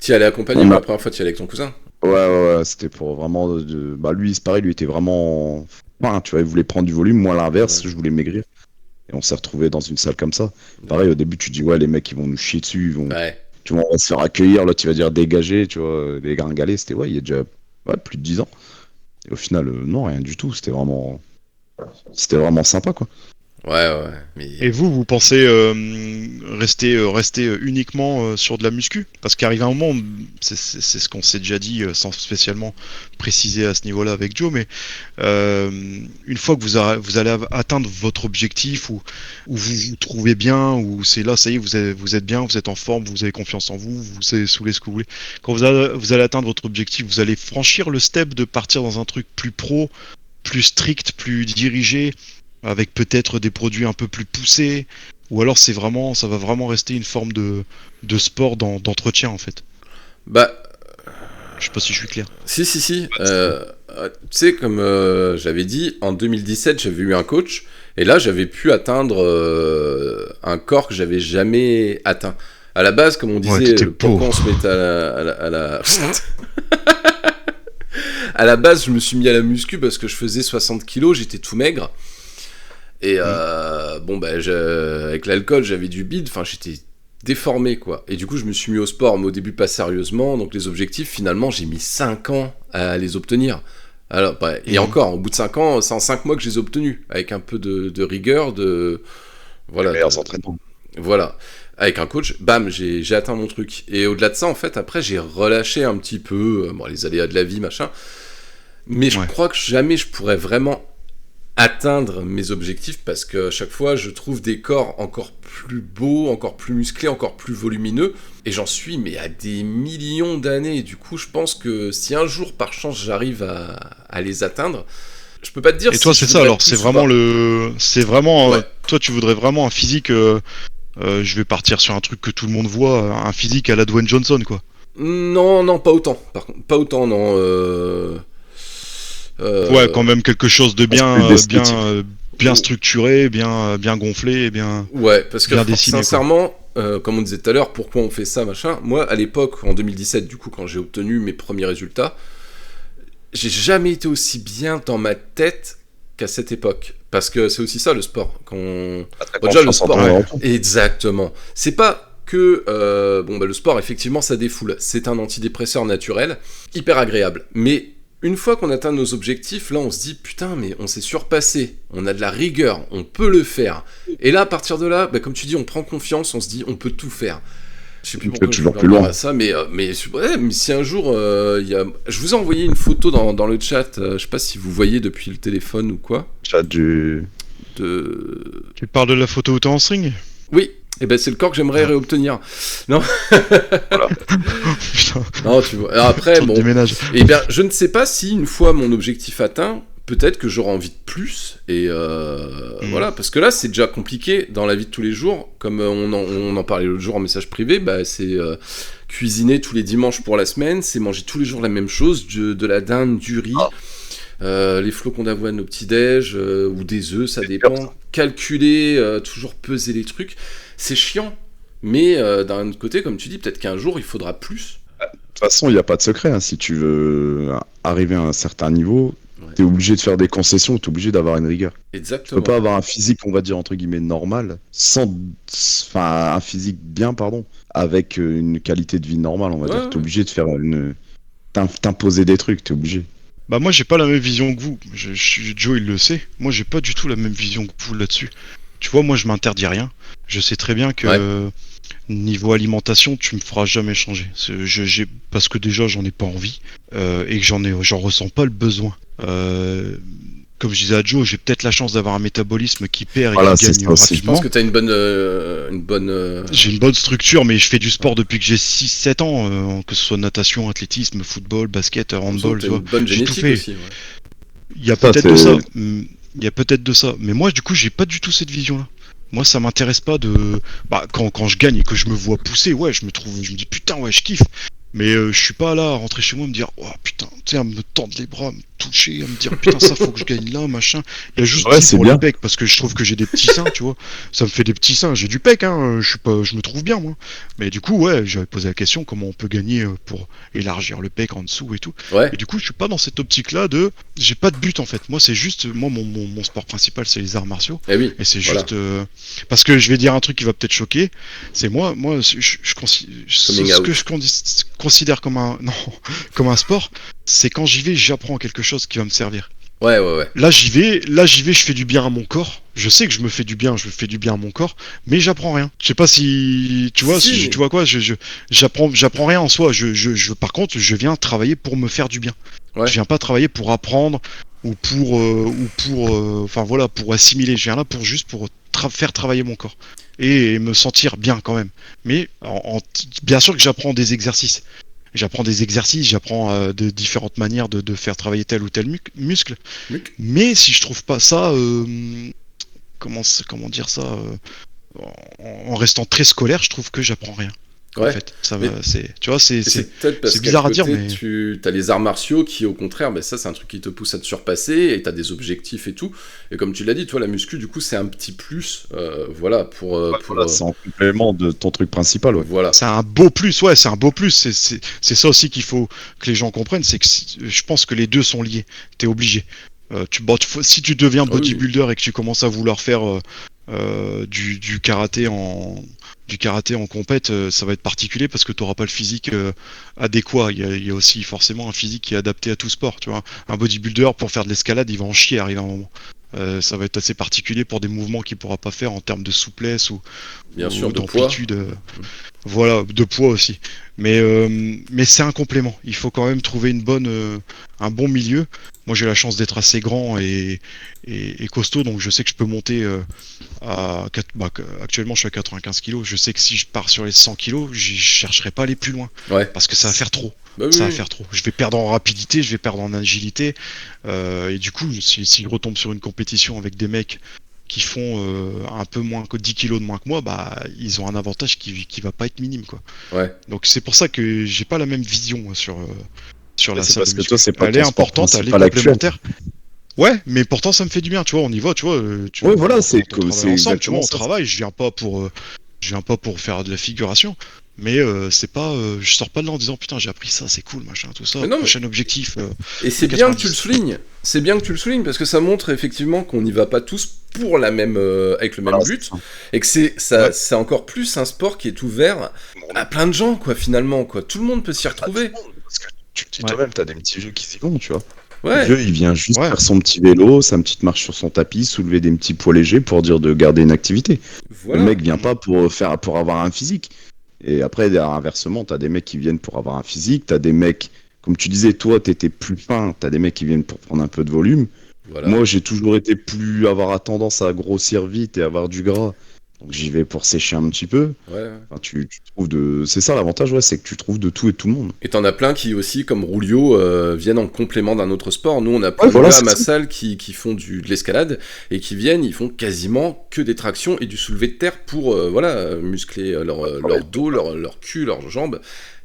Tu y allais accompagné On pour a- la première fois, tu y allais avec ton cousin? Ouais, c'était pour vraiment. Bah, lui, c'est pareil, lui était vraiment. Enfin, tu vois, il voulait prendre du volume, moi, à l'inverse, Ouais. je voulais maigrir. Et on s'est retrouvés dans une salle comme ça. Pareil, au début, tu dis, ouais, les mecs, ils vont nous chier dessus, Ouais. tu vois, on va se faire accueillir, là, tu vas dire dégager, tu vois, les gringalés, c'était, ouais, il y a déjà plus de 10 ans. Et au final, non, rien du tout, c'était vraiment sympa, quoi. Ouais. Mais... Et vous pensez rester uniquement sur de la muscu? Parce qu'arrive un moment, c'est ce qu'on s'est déjà dit sans spécialement préciser à ce niveau-là avec Joe, mais une fois que vous allez atteindre votre objectif, ou vous vous trouvez bien, ou c'est là, ça y est, vous êtes bien, vous êtes en forme, vous avez confiance en vous, vous savez soulever ce que vous voulez. Quand vous allez atteindre votre objectif, vous allez franchir le step de partir dans un truc plus pro, plus strict, plus dirigé, avec peut-être des produits un peu plus poussés, ou alors ça va vraiment rester une forme de sport d'entretien en fait. Bah, Je sais pas si je suis clair. si. Tu sais, comme j'avais dit, en 2017, j'avais eu un coach, et là, j'avais pu atteindre un corps que j'avais jamais atteint. À la base, comme on Ouais, disait, t'étais pourquoi on se mettait à la... À la base, je me suis mis à la muscu parce que je faisais 60 kilos, j'étais tout maigre. Et bon, bah, avec l'alcool, j'avais du bide, enfin, j'étais déformé, quoi. Et du coup, je me suis mis au sport, mais au début, pas sérieusement. Donc, les objectifs, finalement, j'ai mis 5 ans à les obtenir. Alors, bah, et encore, au bout de 5 ans, c'est en 5 mois que je les ai obtenus, avec un peu de rigueur, voilà, Les meilleurs entraînements. voilà. Avec un coach, bam, j'ai atteint mon truc. Et au-delà de ça, en fait, après, j'ai relâché un petit peu bon, les aléas de la vie, machin. Mais je Ouais. crois que jamais je pourrais vraiment atteindre mes objectifs parce que à chaque fois, je trouve des corps encore plus beaux, encore plus musclés, encore plus volumineux. Et j'en suis, mais à des millions d'années. Et du coup, je pense que si un jour, par chance, j'arrive à les atteindre, je peux pas te dire Et si toi, je c'est ça voudrais alors, plus c'est ou vraiment pas. c'est vraiment, Ouais. toi, tu voudrais vraiment un physique. Je vais partir sur un truc que tout le monde voit, un physique à la Dwayne Johnson, quoi. Non, pas autant. Par contre, pas autant, non. Ouais, quand même quelque chose de Plus bien, d'esthétique. bien structuré, bien gonflé, et Ouais, parce que bien dessiné, quoi. sincèrement, comme on disait tout à l'heure, pourquoi on fait ça, machin. Moi, à l'époque, en 2017, du coup, quand j'ai obtenu mes premiers résultats, j'ai jamais été aussi bien dans ma tête qu'à cette époque. Parce que c'est aussi ça le sport. Bon, déjà, le sport. Ouais. Exactement. C'est pas que. Bon, bah, le sport, effectivement, ça défoule. C'est un antidépresseur naturel, hyper agréable. Mais une fois qu'on atteint nos objectifs, là, on se dit putain, mais on s'est surpassé. On a de la rigueur. On peut le faire. Et là, à partir de là, bah, comme tu dis, on prend confiance. On se dit on peut tout faire. Je sais plus On peut pourquoi je toujours voulais plus en loin. parler à ça, mais si un jour je vous ai envoyé une photo dans le chat, je sais pas si vous voyez depuis le téléphone ou quoi, Chat du. de... Tu parles de la photo où t'es en string? Oui, et ben c'est le corps que j'aimerais Ah. réobtenir. Non, Putain, non, tu vois. Alors après, trop de bon, déménage. et bien je ne sais pas si une fois mon objectif atteint, peut-être que j'aurai envie de plus, et voilà, parce que là c'est déjà compliqué dans la vie de tous les jours, comme on en parlait l'autre jour en message privé, bah c'est cuisiner tous les dimanches pour la semaine, c'est manger tous les jours la même chose, de la dinde, du riz, les flocons d'avoine au petit-déj, ou des œufs, ça C'est dépend, dur, ça. calculer, toujours peser les trucs, c'est chiant, mais d'un autre côté, comme tu dis, peut-être qu'un jour il faudra plus. De toute façon, il n'y a pas de secret, hein. Si tu veux arriver à un certain niveau, Ouais. t'es obligé de faire des concessions, t'es obligé d'avoir une rigueur. Tu Exactement. peux pas avoir un physique, on va dire, entre guillemets, normal, enfin, un physique bien, pardon, avec une qualité de vie normale, on va dire. Ouais. T'es obligé de faire t'imposer des trucs, t'es obligé. Bah moi j'ai pas la même vision que vous. Joe il le sait. Moi j'ai pas du tout la même vision que vous là-dessus. Tu vois, moi je m'interdis rien. Je sais très bien que niveau alimentation tu me feras jamais changer. Parce que déjà j'en ai pas envie et que j'en ressens pas le besoin. Comme je disais à Joe, j'ai peut-être la chance d'avoir un métabolisme qui perd Voilà, et qui c'est gagne ça aussi. Je pense rapidement. que t'as une bonne. J'ai une bonne structure, mais je fais du sport depuis que j'ai 6-7 ans, que ce soit natation, athlétisme, football, basket, handball, T'as tu vois. une bonne J'ai tout génétique fait. aussi. Ouais. Il y a Ça, peut-être de c'est- ça. Il y a peut-être de ça. Mais moi, du coup, j'ai pas du tout cette vision-là. Moi, ça m'intéresse pas de. Bah, quand je gagne et que je me vois pousser, ouais, je me dis putain, ouais, je kiffe. Mais je suis pas là à rentrer chez moi à me dire oh putain, tu sais, à me tendre les bras, à me toucher, à me dire putain ça faut que je gagne là, machin. Il y a juste Ouais, dit c'est pour bien. le pec parce que je trouve que j'ai des petits seins, tu vois. Ça me fait des petits seins, j'ai du pec, hein. Je me trouve bien moi. Mais du coup ouais, j'avais posé la question comment on peut gagner pour élargir le pec en dessous et tout. Ouais. Et du coup je suis pas dans cette optique-là de, j'ai pas de but en fait. Moi c'est juste, moi mon sport principal c'est les arts martiaux. Eh oui. Et c'est Voilà. juste parce que je vais dire un truc qui va peut-être choquer. C'est moi Coming ce out. que je considère comme un non, comme un sport, c'est quand j'y vais, j'apprends quelque chose qui va me servir. Ouais, ouais, ouais. Là j'y vais, je fais du bien à mon corps. Je sais que je me fais du bien, je fais du bien à mon corps, mais j'apprends rien. Je sais pas si tu vois, Si, mais- tu vois quoi, j'apprends rien en soi. Par contre, je viens travailler pour me faire du bien. Ouais. Je viens pas travailler pour apprendre enfin voilà, pour assimiler. Je viens là pour juste pour faire travailler mon corps et me sentir bien quand même. Mais bien sûr que j'apprends des exercices. J'apprends de différentes manières de faire travailler tel ou tel muscle. Muc. Mais si je trouve pas ça, comment dire ça, en restant très scolaire, je trouve que j'apprends rien. En Ouais. fait, ça Mais- va, tu vois, Et c'est peut-être parce c'est qu'à bizarre à côté, dire, mais- tu as les arts martiaux qui, au contraire, ben ça, c'est un truc qui te pousse à te surpasser et tu as des objectifs et tout. Et comme tu l'as dit, toi, la muscu, du coup, c'est un petit plus, voilà, pour. Voilà, c'est en complément de ton truc principal, ouais. Voilà. c'est un beau plus, ouais, c'est un beau plus. C'est ça aussi qu'il faut que les gens comprennent, c'est que je pense que les deux sont liés. T'es obligé. Si tu deviens Ah oui. bodybuilder et que tu commences à vouloir faire du karaté en compète, ça va être particulier parce que tu n'auras pas le physique adéquat. Il y a aussi forcément un physique qui est adapté à tout sport. Tu vois, un bodybuilder pour faire de l'escalade, il va en chier arriver un moment. Ça va être assez particulier pour des mouvements qu'il pourra pas faire en termes de souplesse ou Bien sûr, de poids. d'amplitude. Voilà, de poids aussi. Mais c'est un complément. Il faut quand même trouver un bon milieu. Moi, j'ai la chance d'être assez grand et costaud, donc je sais que je peux monter actuellement, je suis à 95 kg. Je sais que si je pars sur les 100 kg, je chercherai pas à aller plus loin Ouais. parce que ça va faire trop. Bah oui, Ça va oui. faire trop. Je vais perdre en rapidité, je vais perdre en agilité. Et du coup, si je retombe sur une compétition avec des mecs qui font un peu moins que 10 kilos de moins que moi, bah ils ont un avantage qui va pas être minime, quoi. Ouais. Donc c'est pour ça que j'ai pas la même vision sur la C'est salle parce de que muscu. toi, c'est pas Elle est ton sport importante, elle est principal actuel. complémentaire. Ouais, mais pourtant ça me fait du bien, tu vois, on y va, tu vois. Ouais, voilà, c'est on travaille c'est ensemble, tu vois, exactement on ça. travaille, je viens pas pour faire de la figuration. Mais c'est pas, je sors pas de là en disant putain j'ai appris ça, c'est cool, machin, tout ça. Mais non, mais- Prochain objectif. Et c'est bien que 90. tu le soulignes. C'est bien que tu le soulignes parce que ça montre effectivement qu'on n'y va pas tous pour la même, avec le même Voilà, but c'est ça. et que c'est encore plus un sport qui est ouvert à plein de gens, quoi, finalement, quoi. Tout le monde peut s'y retrouver. Parce que tu le dis Ouais. toi-même, t'as des petits jeux qui y vont, tu vois. Le Ouais. vieux, il vient juste Ouais. faire son petit vélo, sa petite marche sur son tapis, soulever des petits poids légers pour dire de garder une activité. Voilà. Le mec vient pas pour avoir un physique. Et après, inversement, t'as des mecs qui viennent pour avoir un physique, t'as des mecs, comme tu disais, toi, t'étais plus fin, t'as des mecs qui viennent pour prendre un peu de volume. Voilà. Moi, j'ai toujours été avoir tendance à grossir vite et avoir du gras. Donc j'y vais pour sécher un petit peu. Ouais. Enfin, tu trouves de... C'est ça l'avantage, ouais, c'est que tu trouves de tout et tout le monde. Et t'en as plein qui aussi, comme Rulio, viennent en complément d'un autre sport. Nous, on a plein Ouais, voilà, de gars à c'est ma ça. salle qui font de l'escalade et qui viennent, ils font quasiment que des tractions et du soulevé de terre pour muscler leur dos, leur cul, leurs jambes.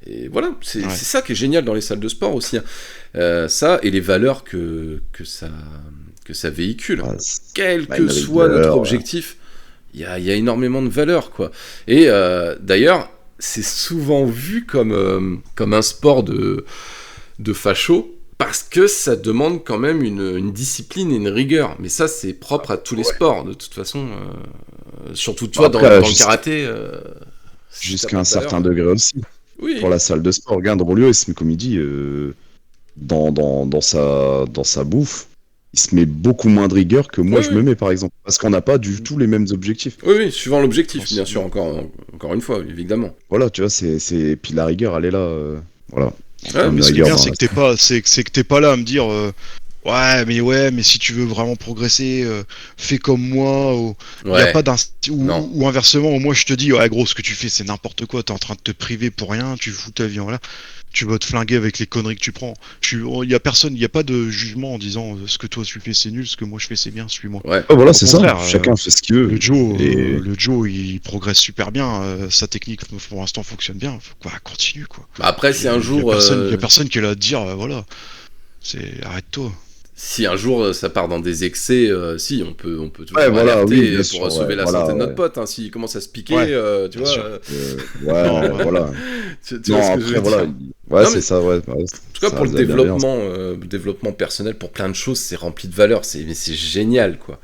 Et voilà, c'est Ouais. c'est ça qui est génial dans les salles de sport aussi, hein. Ça et les valeurs que ça véhicule. Ouais, Quel bah, que une soit rigueur, notre objectif, il y a énormément de valeurs, quoi. Et d'ailleurs, c'est souvent vu comme un sport de facho, parce que ça demande quand même une discipline et une rigueur. Mais ça, c'est propre à tous les sports, de toute façon. Surtout toi, Après, dans le jusqu'à- karaté. si t'as Jusqu'à pas un de certain valeur, degré aussi. Oui. Pour la salle de sport, regarde Rolio, comme il dit, dans sa bouffe, il se met beaucoup moins de rigueur que moi Oui, je oui. me mets par exemple. Parce qu'on n'a pas du tout les mêmes objectifs. Oui, oui, suivant l'objectif, Pense- bien sûr, encore une fois, évidemment. Voilà, tu vois, et puis la rigueur, elle est là. Voilà. Ouais, Une mais Ce qui est rigueur bien, dans c'est la- que t'es pas là à me dire. Ouais, mais si tu veux vraiment progresser, fais comme moi. Il y a Ouais, pas non. ou inversement, où moi je te dis, ouais, gros, ce que tu fais, c'est n'importe quoi. T'es en train de te priver pour rien. Tu fous ta vie en l'air. Tu vas te flinguer avec les conneries que tu prends. Il y a personne, il y a pas de jugement en disant ce que toi tu fais c'est nul, ce que moi je fais c'est bien, suis-moi. Ouais. Ouais, voilà, Au c'est ça. contraire, Chacun fait ce qu'il veut. Et Le Joe, il progresse super bien. Sa technique pour l'instant fonctionne bien. Faut quoi, continue quoi. Bah après, si un Il y a jour, personne, il y a personne qui est là à te dire, voilà, arrête-toi. si un jour ça part dans des excès, si on peut toujours ouais, voilà, alerter oui, bien pour sûr. sauver Ouais, la voilà, santé de notre ouais. pote. Hein, s'il commence à se piquer, Ouais, tu bien vois, sûr. Ouais, Non, voilà. tu vois Non, ce que je après, veux voilà. dire. Ouais, Non, c'est mais ça, ouais. en tout cas, Ça pour le reste de la bienveillance. développement personnel, pour plein de choses, c'est rempli de valeur. Mais c'est génial, quoi.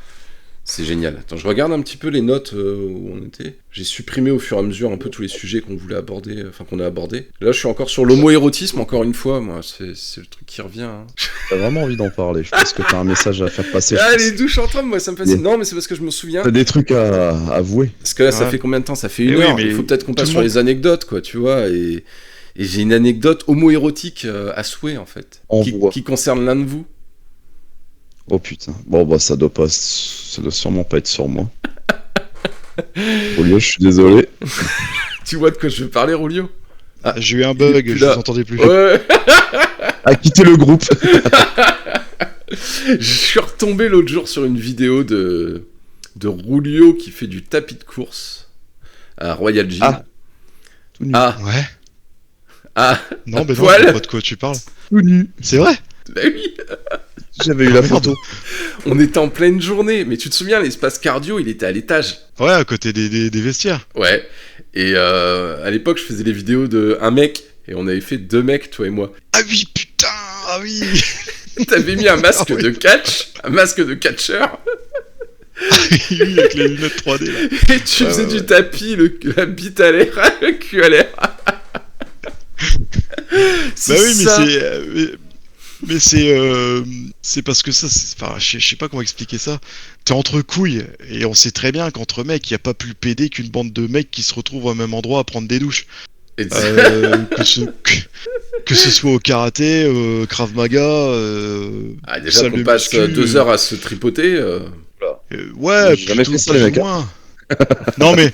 C'est génial. Attends, je regarde un petit peu les notes où on était. J'ai supprimé au fur et à mesure un peu tous les sujets qu'on voulait aborder, enfin qu'on a abordés. Là, je suis encore sur l'homo-érotisme, encore une fois. Moi, c'est le truc qui revient. Hein. T'as vraiment envie d'en parler. Je pense que t'as un message à faire passer. Ah, Je les pense. douches en trompe, moi, ça me fascine. Yeah. Non, mais c'est parce que je me souviens. T'as des trucs à avouer. Parce que là, ça Ouais. fait combien de temps? Ça fait Eh une oui, heure. mais Il faut peut-être qu'on tout passe le sur monde- les anecdotes, quoi, tu vois. Et j'ai une anecdote homo-érotique à souhait, en fait. Envoie. Qui concerne l'un de vous. Oh putain. Bon, bah, ça doit sûrement pas être sur moi. Julio, je suis désolé. Tu vois de quoi je veux parler, Rulio? J'ai eu un il est bug, plus je là. vous entendais plus. Ouais. À quitter le groupe. Je suis retombé l'autre jour sur une vidéo de Rulio qui fait du tapis de course à Royal Gym. Ah. Tout nu. Ah, Ouais. ah, Non, mais non, poil. je sais pas de quoi tu parles. Tout nu. C'est vrai. Bah oui. J'avais eu Ah, la merde. photo. On était en pleine journée, mais tu te souviens, l'espace cardio, il était à l'étage. Ouais, à côté des vestiaires. Ouais. Et à l'époque, je faisais des vidéos de un mec, et on avait fait 2 mecs, toi et moi. Ah oui, putain, ah oui. T'avais mis un masque Ah ouais. de catch, un masque de catcheur, Oui, avec les lunettes 3D là. et tu Ouais, faisais ouais, du ouais. tapis, la bite à l'air, le cul à l'air. Bah oui, mais ça. c'est parce que ça, enfin, je sais pas comment expliquer ça. T'es entre couilles et on sait très bien qu'entre mecs, y a pas plus pédé qu'une bande de mecs qui se retrouvent au même endroit à prendre des douches. Et Que ce soit au karaté, Krav Maga, Ah, déjà salle qu'on de passe muscu, 2 heures à se tripoter. ouais, J'ai jamais plutôt fait ça, les plus mecs, ou moins. Non mais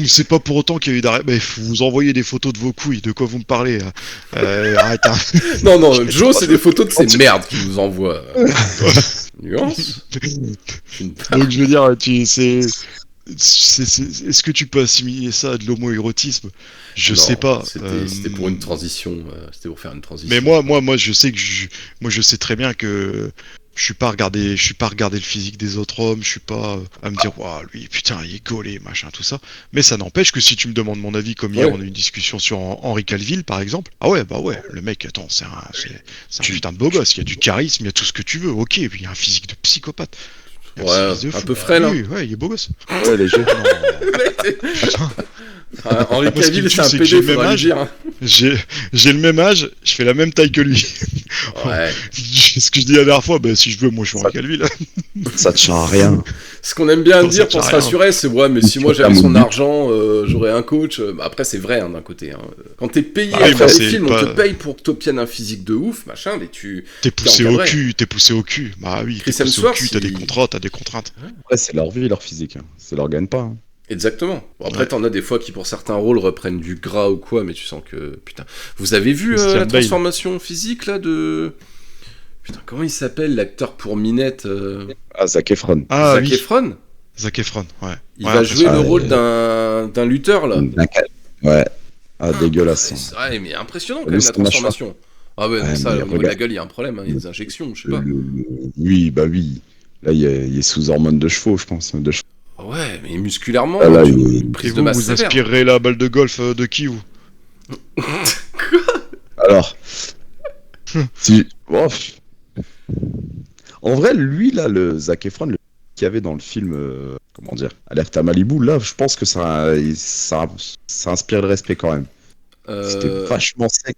c'est pas pour autant qu'il y a eu d'arrêt. Mais vous envoyez des photos de vos couilles. De quoi vous me parlez là arrête. Hein. Non, Joe, c'est des photos de ces merdes qu'il nous envoie. Nuance. Donc je veux dire, est-ce que tu peux assimiler ça à de l'homo-érotisme? Je Non, sais pas. C'était pour une transition. C'était pour faire une transition. Mais moi, je sais que je sais très bien que je suis pas regarder le physique des autres hommes. Je suis pas à me dire, waouh, lui, putain, il est gaulé, machin, tout ça. Mais ça n'empêche que si tu me demandes mon avis, comme hier, Ouais. on a eu une discussion sur Henri Calville, par exemple. Ah ouais, bah ouais, le mec, attends, c'est un putain de beau gosse. Il y a du charisme, il y a tout ce que tu veux. Ok, puis il y a un physique de psychopathe. Il y a Ouais, physique de un fou. peu frêle, Oui, ouais, il est beau gosse. Ouais, léger. Non, putain. Henri Moi, ce qui Cavill, me c'est tue, un c'est que j'ai PD, le même faudra lui âge. dire. Hein. J'ai le même âge, je fais la même taille que lui. Ouais. Ce que je dis la dernière fois, bah, si je veux, moi je suis Henri Calville. Ça te tient à rien. Ce qu'on aime bien Non, dire ça pour tient se rien. rassurer, c'est ouais, mais si Tu moi vas j'avais faire son mon but. argent, j'aurais un coach. Bah, après, c'est vrai hein, d'un côté. Hein. Quand t'es payé Ah à oui, faire mais des c'est films, pas- on te paye pour que t'obtiennes un physique de ouf, machin, mais tu. T'es poussé au encadré. cul, t'es poussé au cul. Bah oui, t'es Chris poussé au Hemsworth, cul, t'as des il- contrats, t'as des contraintes. Après, c'est leur vie, leur physique. Hein. C'est leur gagne pas. Hein. Exactement. Bon, après, Ouais. t'en as des fois qui, pour certains rôles, reprennent du gras ou quoi, mais tu sens que. Putain. Vous avez vu Christian la Bale. transformation physique là de. Putain, comment il s'appelle l'acteur pour Minette Ah, Zac Efron. Ah Zac oui, Efron. Zac Efron, ouais. Il Ouais, va parce jouer que- le ouais. rôle d'un lutteur là. Ouais. Ah, dégueulasse. C'est vrai, mais impressionnant quand Le même la smash transformation. Ah ouais, Ouais, mais ça, mais au niveau de la regarde. gueule, il y a un problème, hein, il y a des injections, je sais pas. Oui, bah oui. Là, il est sous hormones de chevaux, je pense. De chevaux. Ah ouais, mais musculairement, Ah là, tu- il est- une Et prise de vous, masse vous sévère. inspirerez la balle de golf de qui, vous? Alors. si... oh, pff. En vrai, lui, là, le Zac Efron, qu'il y avait dans le film, comment dire, Alerte à Malibu, là, je pense que ça inspire le respect quand même. C'était vachement sec.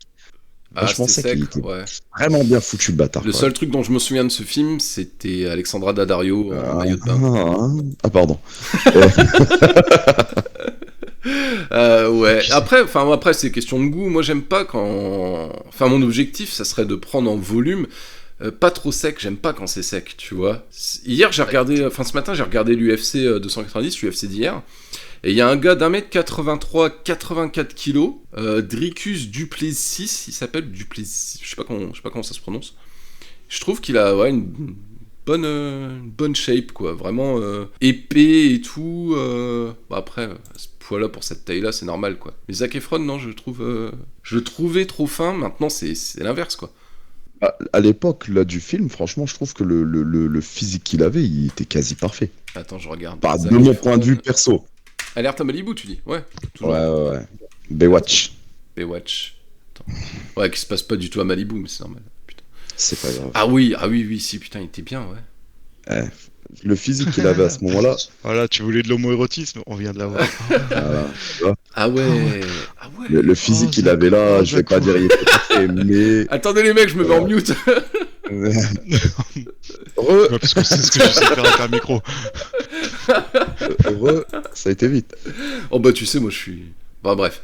Vachement c'était sec, il sec, était ouais. vraiment bien foutu, le bâtard. Le quoi. seul truc dont je me souviens de ce film, c'était Alexandra Daddario en maillot de bain. Ah, pardon. Ouais. Après, c'est question de goût. Moi, j'aime pas quand. Enfin, mon objectif, ça serait de prendre en volume. pas trop sec, j'aime pas quand c'est sec, tu vois. Hier, ce matin, j'ai regardé l'UFC 290, l'UFC d'hier, et il y a un gars d'1m83, 84 kg, Dricus Duplessis, il s'appelle Duplessis, je sais pas comment ça se prononce. Je trouve qu'il a une bonne shape, quoi, vraiment épais et tout. Après, ce poids-là, pour cette taille-là, c'est normal, quoi. Mais Zac Efron, non, je le trouvais trop fin, maintenant c'est l'inverse, quoi. À l'époque là du film, franchement, je trouve que le physique qu'il avait, il était quasi parfait. Attends, je regarde. De mon point de vue perso. Alerte à Malibu, tu dis? Ouais, toujours. Ouais. Baywatch. Baywatch. Attends. Ouais, qui se passe pas du tout à Malibu, mais c'est normal. Putain. C'est pas grave. Ah oui, si, putain, il était bien, ouais. Le physique qu'il avait à ce moment-là. Voilà, tu voulais de l'homoérotisme, on vient de l'avoir. Ah ouais. Le physique qu'il avait là, je vais pas dire il était parfait, mais. Attendez les mecs, je me mets en mute. Parce que c'est ce que je sais faire avec un micro. Ça a été vite. Oh bah tu sais, moi je suis... Bah bref.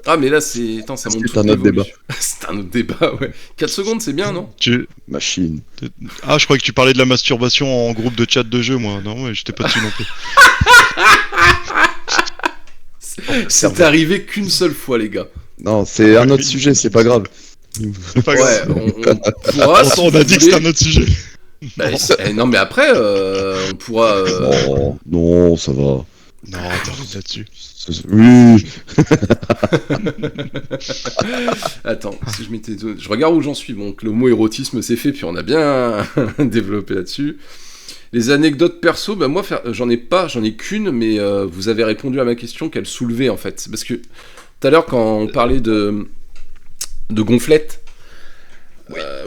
Ah mais là c'est... Attends, ça monte tout. C'est un autre débat. C'est un autre débat, ouais. 4 secondes, c'est bien, non? Machine. Ah, je croyais que tu parlais de la masturbation en groupe de chat de jeu, moi. Non, ouais, j'étais pas dessus non plus. C'est arrivé qu'une seule fois, les gars. Non, c'est un autre sujet, c'est pas grave. C'est pas grave. On a dit que c'était un autre sujet. Bah, non mais après, on pourra... Non, ça va. Non, t'arrêtes là-dessus. Oui. Attends, si je regarde où j'en suis. Donc le mot érotisme c'est fait, puis on a bien développé là-dessus. Les anecdotes perso, bah moi j'en ai qu'une, mais vous avez répondu à ma question qu'elle soulevait en fait. Parce que tout à l'heure quand on parlait de gonflettes,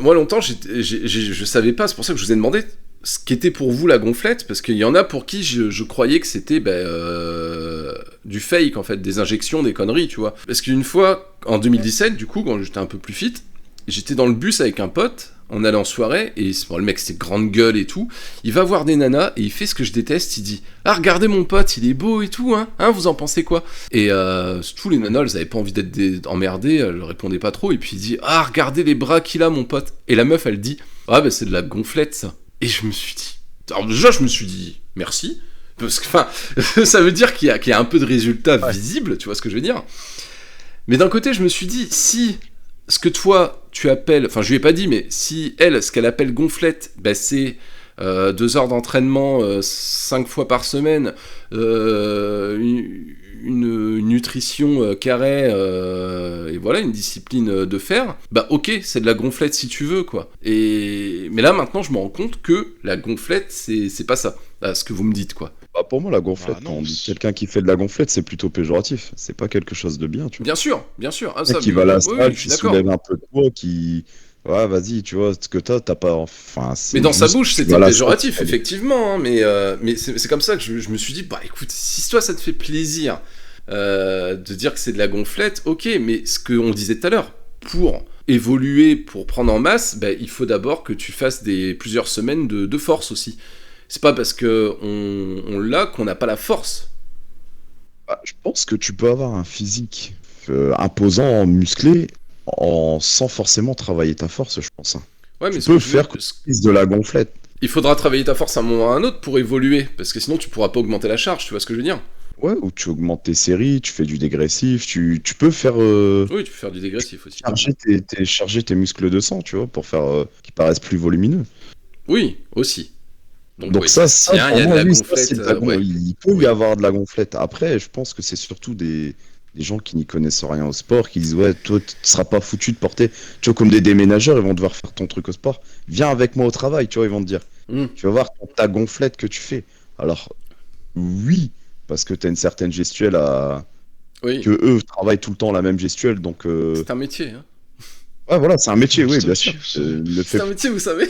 moi longtemps je savais pas, c'est pour ça que je vous ai demandé ce qu'était pour vous la gonflette, parce qu'il y en a pour qui je croyais que c'était du fake en fait, des injections, des conneries, tu vois. Parce qu'une fois, en 2017, du coup, quand j'étais un peu plus fit, j'étais dans le bus avec un pote, on allait en soirée, et le mec c'était grande gueule et tout, il va voir des nanas, et il fait ce que je déteste, il dit « Ah, regardez mon pote, il est beau et tout, hein, vous en pensez quoi ?» Et tous les nanas, elles avaient pas envie d'être emmerdées, elles répondaient pas trop, et puis il dit « Ah, regardez les bras qu'il a, mon pote !» Et la meuf, elle dit « Ah, bah c'est de la gonflette, ça !» Et je me suis dit... Alors déjà, je me suis dit « Merci !» Parce que, enfin, ça veut dire qu'il y a un peu de résultats visibles, tu vois ce que je veux dire. Mais d'un côté, je me suis dit, si ce que toi, tu appelles... Enfin, je lui ai pas dit, mais si elle, ce qu'elle appelle gonflette, bah, c'est 2 heures d'entraînement 5 fois par semaine, une nutrition carrée, et voilà, une discipline de fer, bah ok, c'est de la gonflette si tu veux, quoi. Mais là, maintenant, je me rends compte que la gonflette, c'est pas ça, ce que vous me dites, quoi. Bah pour moi, la gonflette, quand on dit quelqu'un qui fait de la gonflette, c'est plutôt péjoratif. C'est pas quelque chose de bien, tu vois. Bien sûr. Ah, ça, qui va à la salle, qui soulève un peu de poids, qui... Ouais, vas-y, tu vois, ce que t'as pas... Enfin, mais dans sa bouche, c'était péjoratif, effectivement, hein, mais c'est comme ça que je me suis dit, bah écoute, si toi, ça te fait plaisir de dire que c'est de la gonflette, ok, mais ce qu'on disait tout à l'heure, pour évoluer, pour prendre en masse, bah, il faut d'abord que tu fasses plusieurs semaines de force aussi. C'est pas parce que on l'a qu'on n'a pas la force. Bah, je pense que tu peux avoir un physique imposant, musclé, sans forcément travailler ta force, je pense. Hein. Ouais, mais tu peux faire de la gonflette. Il faudra travailler ta force à un moment ou à un autre pour évoluer, parce que sinon tu pourras pas augmenter la charge, tu vois ce que je veux dire? Ouais, ou tu augmentes tes séries, tu fais du dégressif, tu peux faire... Oui, tu peux faire du dégressif aussi. Charger tes muscles de sang, tu vois, pour faire qu'ils paraissent plus volumineux. Oui, aussi. Donc oui, ça il y a de la gonflette. Il peut y avoir de la gonflette. Après, je pense que c'est surtout des gens qui n'y connaissent rien au sport, qui disent ouais, toi tu seras pas foutu de porter, tu vois, comme des déménageurs, ils vont devoir faire ton truc au sport, viens avec moi au travail, tu vois, ils vont te dire tu vas voir ta gonflette que tu fais. Alors oui, parce que tu as une certaine gestuelle que eux travaillent tout le temps la même gestuelle, donc c'est un métier, hein. Ouais, voilà, c'est un métier, oui, bien sûr. C'est un métier, vous savez.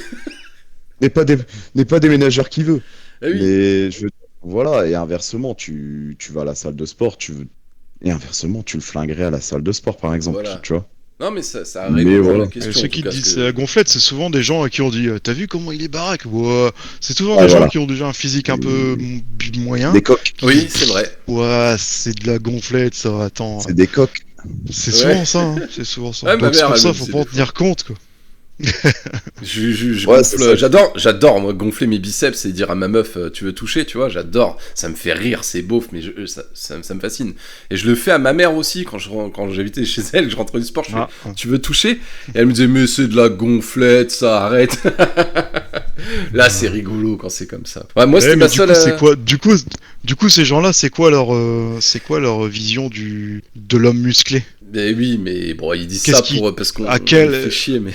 N'est pas déménageur qui veut. Oui. Mais voilà, et inversement, tu vas à la salle de sport, et inversement, tu le flinguerais à la salle de sport, par exemple, voilà. Tu vois. Non, mais ça répond à la question. Ceux qui disent la gonflette, c'est souvent des gens à qui on dit t'as vu comment il est baraque? Ouais. C'est souvent des gens qui ont déjà un physique un peu moyen. Des coques. Oui, c'est vrai. Ouais, c'est de la gonflette, ça, attends. C'est des coques. C'est souvent ça, hein. C'est souvent ça. Ouais, donc c'est pour ça, faut pas en tenir compte, quoi. Je Ouais, gonfle, c'est ça. j'adore moi gonfler mes biceps et dire à ma meuf tu veux toucher, tu vois, j'adore, ça me fait rire, c'est beauf, mais ça me fascine. Et je le fais à ma mère aussi quand j'habitais chez elle, que je rentrais du sport, je fais tu veux toucher, et elle me disait mais c'est de la gonflette, ça arrête. Là c'est rigolo quand c'est comme ça. Ouais, moi c'était ma seule. C'est quoi du coup ces gens-là, c'est quoi leur vision de l'homme musclé? Mais oui, mais bon, ils disent Qu'est-ce ça qui- parce qu'on à quel- on fait chier, mais.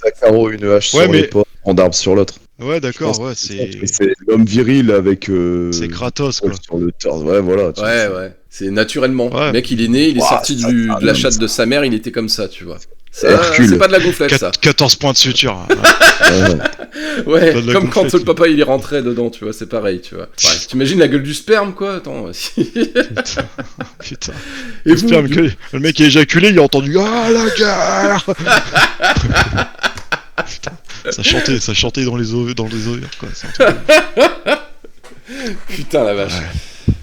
Un carreau, une hache Ouais, sur mais- l'épaule, en d'arbre sur l'autre. Ouais, d'accord, Je ouais, pense que c'est l'homme viril avec. c'est Kratos, quoi. Sur le torse. Ouais, voilà. tu vois, Ouais, c'est- ouais. C'est naturellement. Ouais. Le mec, il est né, il est Ouah, sorti ça, de la non, chatte mais de sa mère, il était comme ça, tu vois. Ça, Hercule. c'est pas de la gonflette, ça. 14 points de suture. Ouais. Ouais, Pas de la comme quand gonflette. le papa il est rentré dedans, tu vois, c'est pareil, tu vois. Ouais, t'imagines la gueule du sperme, quoi. Attends. Putain. Et vous, J'espère que le mec est éjaculé, il a entendu ah la guerre. Putain, ça chantait dans les ovaires, quoi. C'est un truc putain la vache.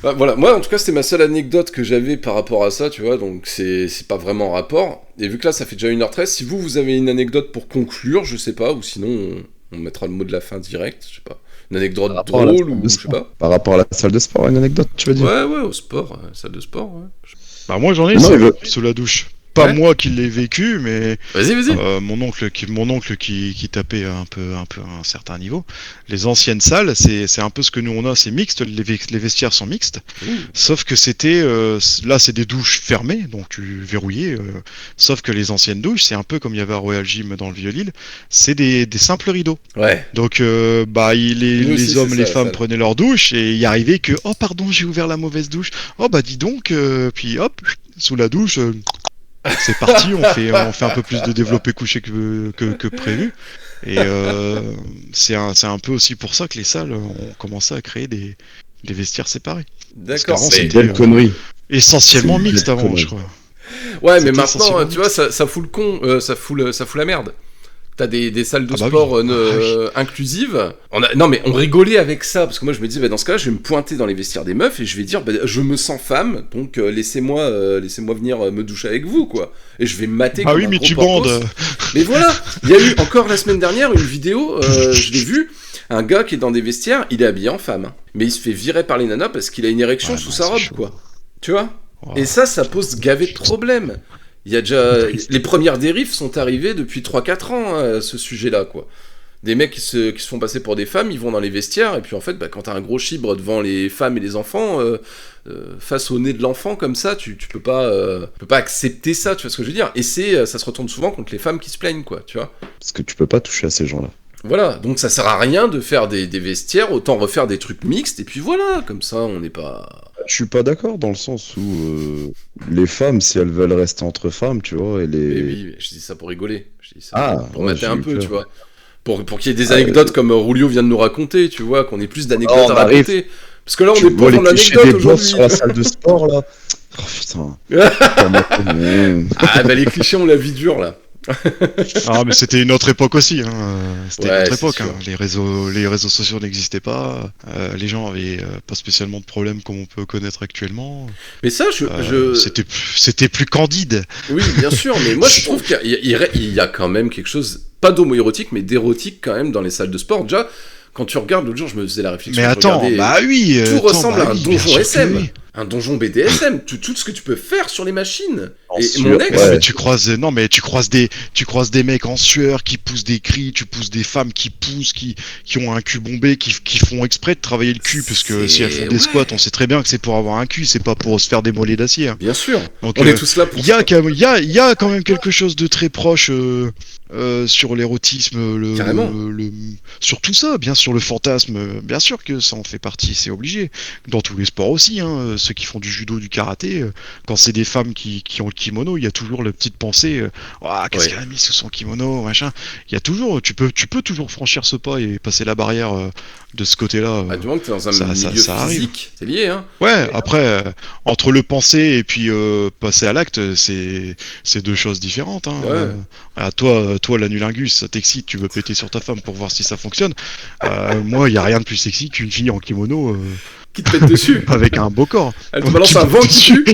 Bah, voilà, moi en tout cas c'était ma seule anecdote que j'avais par rapport à ça, tu vois, donc c'est pas vraiment en rapport. Et vu que là ça fait déjà 1h13, si vous avez une anecdote pour conclure, je sais pas, ou sinon on mettra le mot de la fin direct, je sais pas. Une anecdote Par rapport à la drôle salle ou de je sais sport. pas. Par rapport à la salle de sport, une anecdote, tu veux dire? Ouais, ouais, au sport, salle de sport, ouais. Bah moi j'en ai Non, ça, il veut- sous la douche. Pas Ouais. moi qui l'ai vécu, mais Vas-y. mon oncle qui tapait un peu à un certain niveau. Les anciennes salles, c'est un peu ce que nous on a, c'est mixte, les vestiaires sont mixtes. Sauf que c'était là c'est des douches fermées, donc tu verrouillais. Sauf que les anciennes douches, c'est un peu comme il y avait à Royal Gym dans le Vieux-Lille, c'est des simples rideaux. Ouais. Donc Nous aussi, les hommes, c'est les ça, femmes ça. prenaient leur douche et il y arrivait que oh pardon j'ai ouvert la mauvaise douche. Oh bah dis donc puis hop sous la douche. C'est parti, on fait un peu plus de développé couché que prévu. Et c'est un peu aussi pour ça que les salles ont commencé à créer des vestiaires séparés. D'accord. qu'avant, mais- c'était- Quelle connerie. Essentiellement C'est une mixte belle avant, connerie. je crois. Ouais, mais C'était maintenant, essentiellement tu vois, ça fout le con, ça fout la merde. T'as des salles de Ah bah sport oui. inclusives. Non, mais on rigolait avec ça, parce que moi je me disais, bah, dans ce cas-là, je vais me pointer dans les vestiaires des meufs et je vais dire, bah, je me sens femme, donc laissez-moi venir me doucher avec vous, quoi. Et je vais me mater Ah comme oui, un mais gros tu porcos. bandes. Mais voilà, il y a eu encore la semaine dernière une vidéo, je l'ai vue, un gars qui est dans des vestiaires, il est habillé en femme, hein. Mais il se fait virer par les nanas parce qu'il a une érection Ouais, sous non, sa c'est robe, chaud. quoi. Tu vois? Wow. Et ça pose gavé de problèmes. Il y a déjà... Les premières dérives sont arrivées depuis 3-4 ans, à ce sujet-là, quoi. Des mecs qui se font passer pour des femmes, ils vont dans les vestiaires, et puis en fait, bah, quand t'as un gros chibre devant les femmes et les enfants, face au nez de l'enfant, comme ça, tu peux pas accepter ça, tu vois ce que je veux dire? Et ça se retourne souvent contre les femmes qui se plaignent, quoi, tu vois? Parce que tu peux pas toucher à ces gens-là. Voilà, donc ça sert à rien de faire des vestiaires, autant refaire des trucs mixtes, et puis voilà, comme ça, on n'est pas... Je suis pas d'accord dans le sens où les femmes, si elles veulent rester entre femmes, tu vois, et Mais les. oui, je dis ça pour rigoler, je dis ça Ah, pour ouais, mater j'ai un eu peu, peur. tu vois. Pour qu'il y ait des anecdotes comme Rulio vient de nous raconter, tu vois, qu'on ait plus d'anecdotes Oh, on à arrive. raconter. Parce que là, on Tu est vois pas dans les clichés l'anecdote des beaufs aujourd'hui. sur la salle de sport, là. Oh putain. Ah bah les clichés, on la vie dure, là. Ah mais c'était une autre époque aussi. C'était Ouais, une autre c'est époque. sûr. Les réseaux sociaux n'existaient pas. Les gens avaient pas spécialement de problèmes comme on peut connaître actuellement. Mais ça, C'était plus candide. Oui, bien sûr, mais moi, je trouve qu'il y a quand même quelque chose, pas d'homoérotique, mais d'érotique quand même dans les salles de sport. Déjà, quand tu regardes, l'autre jour, je me faisais la réflexion. Mais je attends, regardais- bah oui. Tout attends, ressemble bah à un oui, bien donjon sûr que SM. oui. Un donjon BDSM, tout ce que tu peux faire sur les machines. Et sûr, mon ex, Non, ouais. mais tu croises des mecs en sueur qui poussent des cris, tu pousses des femmes qui poussent, qui ont un cul bombé, qui font exprès de travailler le cul, parce que si elles font des Ouais. squats, on sait très bien que c'est pour avoir un cul, c'est pas pour se faire des mollets d'acier. Hein. bien sûr, Donc, on est tous là pour il y a ça. il y a quand même quelque chose de très proche sur l'érotisme, Carrément. sur tout ça, bien sûr le fantasme, bien sûr que ça en fait partie, c'est obligé. Dans tous les sports aussi, hein, ceux qui font du judo, du karaté, quand c'est des femmes qui ont le kimono, il y a toujours la petite pensée, ah, qu'est-ce Ouais. qu'elle a mis sous son kimono, machin. Il y a toujours, tu peux toujours franchir ce pas et passer la barrière de ce côté-là. Ah, du moment que t'es dans un ça milieu arrive. physique, c'est lié, hein. Ouais, après, entre le penser et puis passer à l'acte, c'est deux choses différentes. Hein. Ouais. Toi, l'anulingus, ça t'excite, tu veux péter sur ta femme pour voir si ça fonctionne. Moi, il y a rien de plus sexy qu'une fille en kimono Qui te pète dessus. avec un beau corps. Elle te balance un vent qui tue.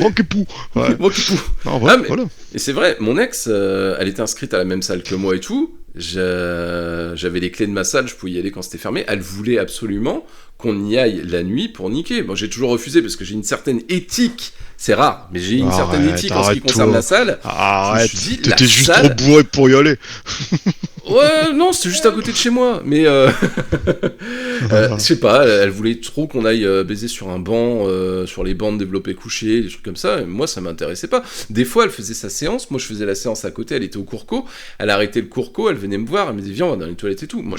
Manque pou. Ouais. Bon, qui pou. Non, voilà, Ah, mais- voilà. Et c'est vrai, mon ex, elle était inscrite à la même salle que moi et tout. J'avais les clés de ma salle, je pouvais y aller quand c'était fermé. Elle voulait absolument qu'on y aille la nuit pour niquer. Bon, j'ai toujours refusé parce que j'ai une certaine éthique. C'est rare, mais j'ai une certaine Arrête, éthique en ce qui arrête-toi. concerne la salle. Arrête, Je me suis dit, t'étais la juste salle- trop bourré pour y aller. Ouais, non, c'était juste à côté de chez moi. Mais je sais pas, elle voulait trop qu'on aille baiser sur un banc, sur les bancs de développé couché, des trucs comme ça. Et moi, ça m'intéressait pas. Des fois, elle faisait sa séance. Moi, je faisais la séance à côté. Elle était au courco. Elle arrêtait le courco. Elle venait me voir. Elle me disait, viens, on va dans les toilettes et tout. Moi,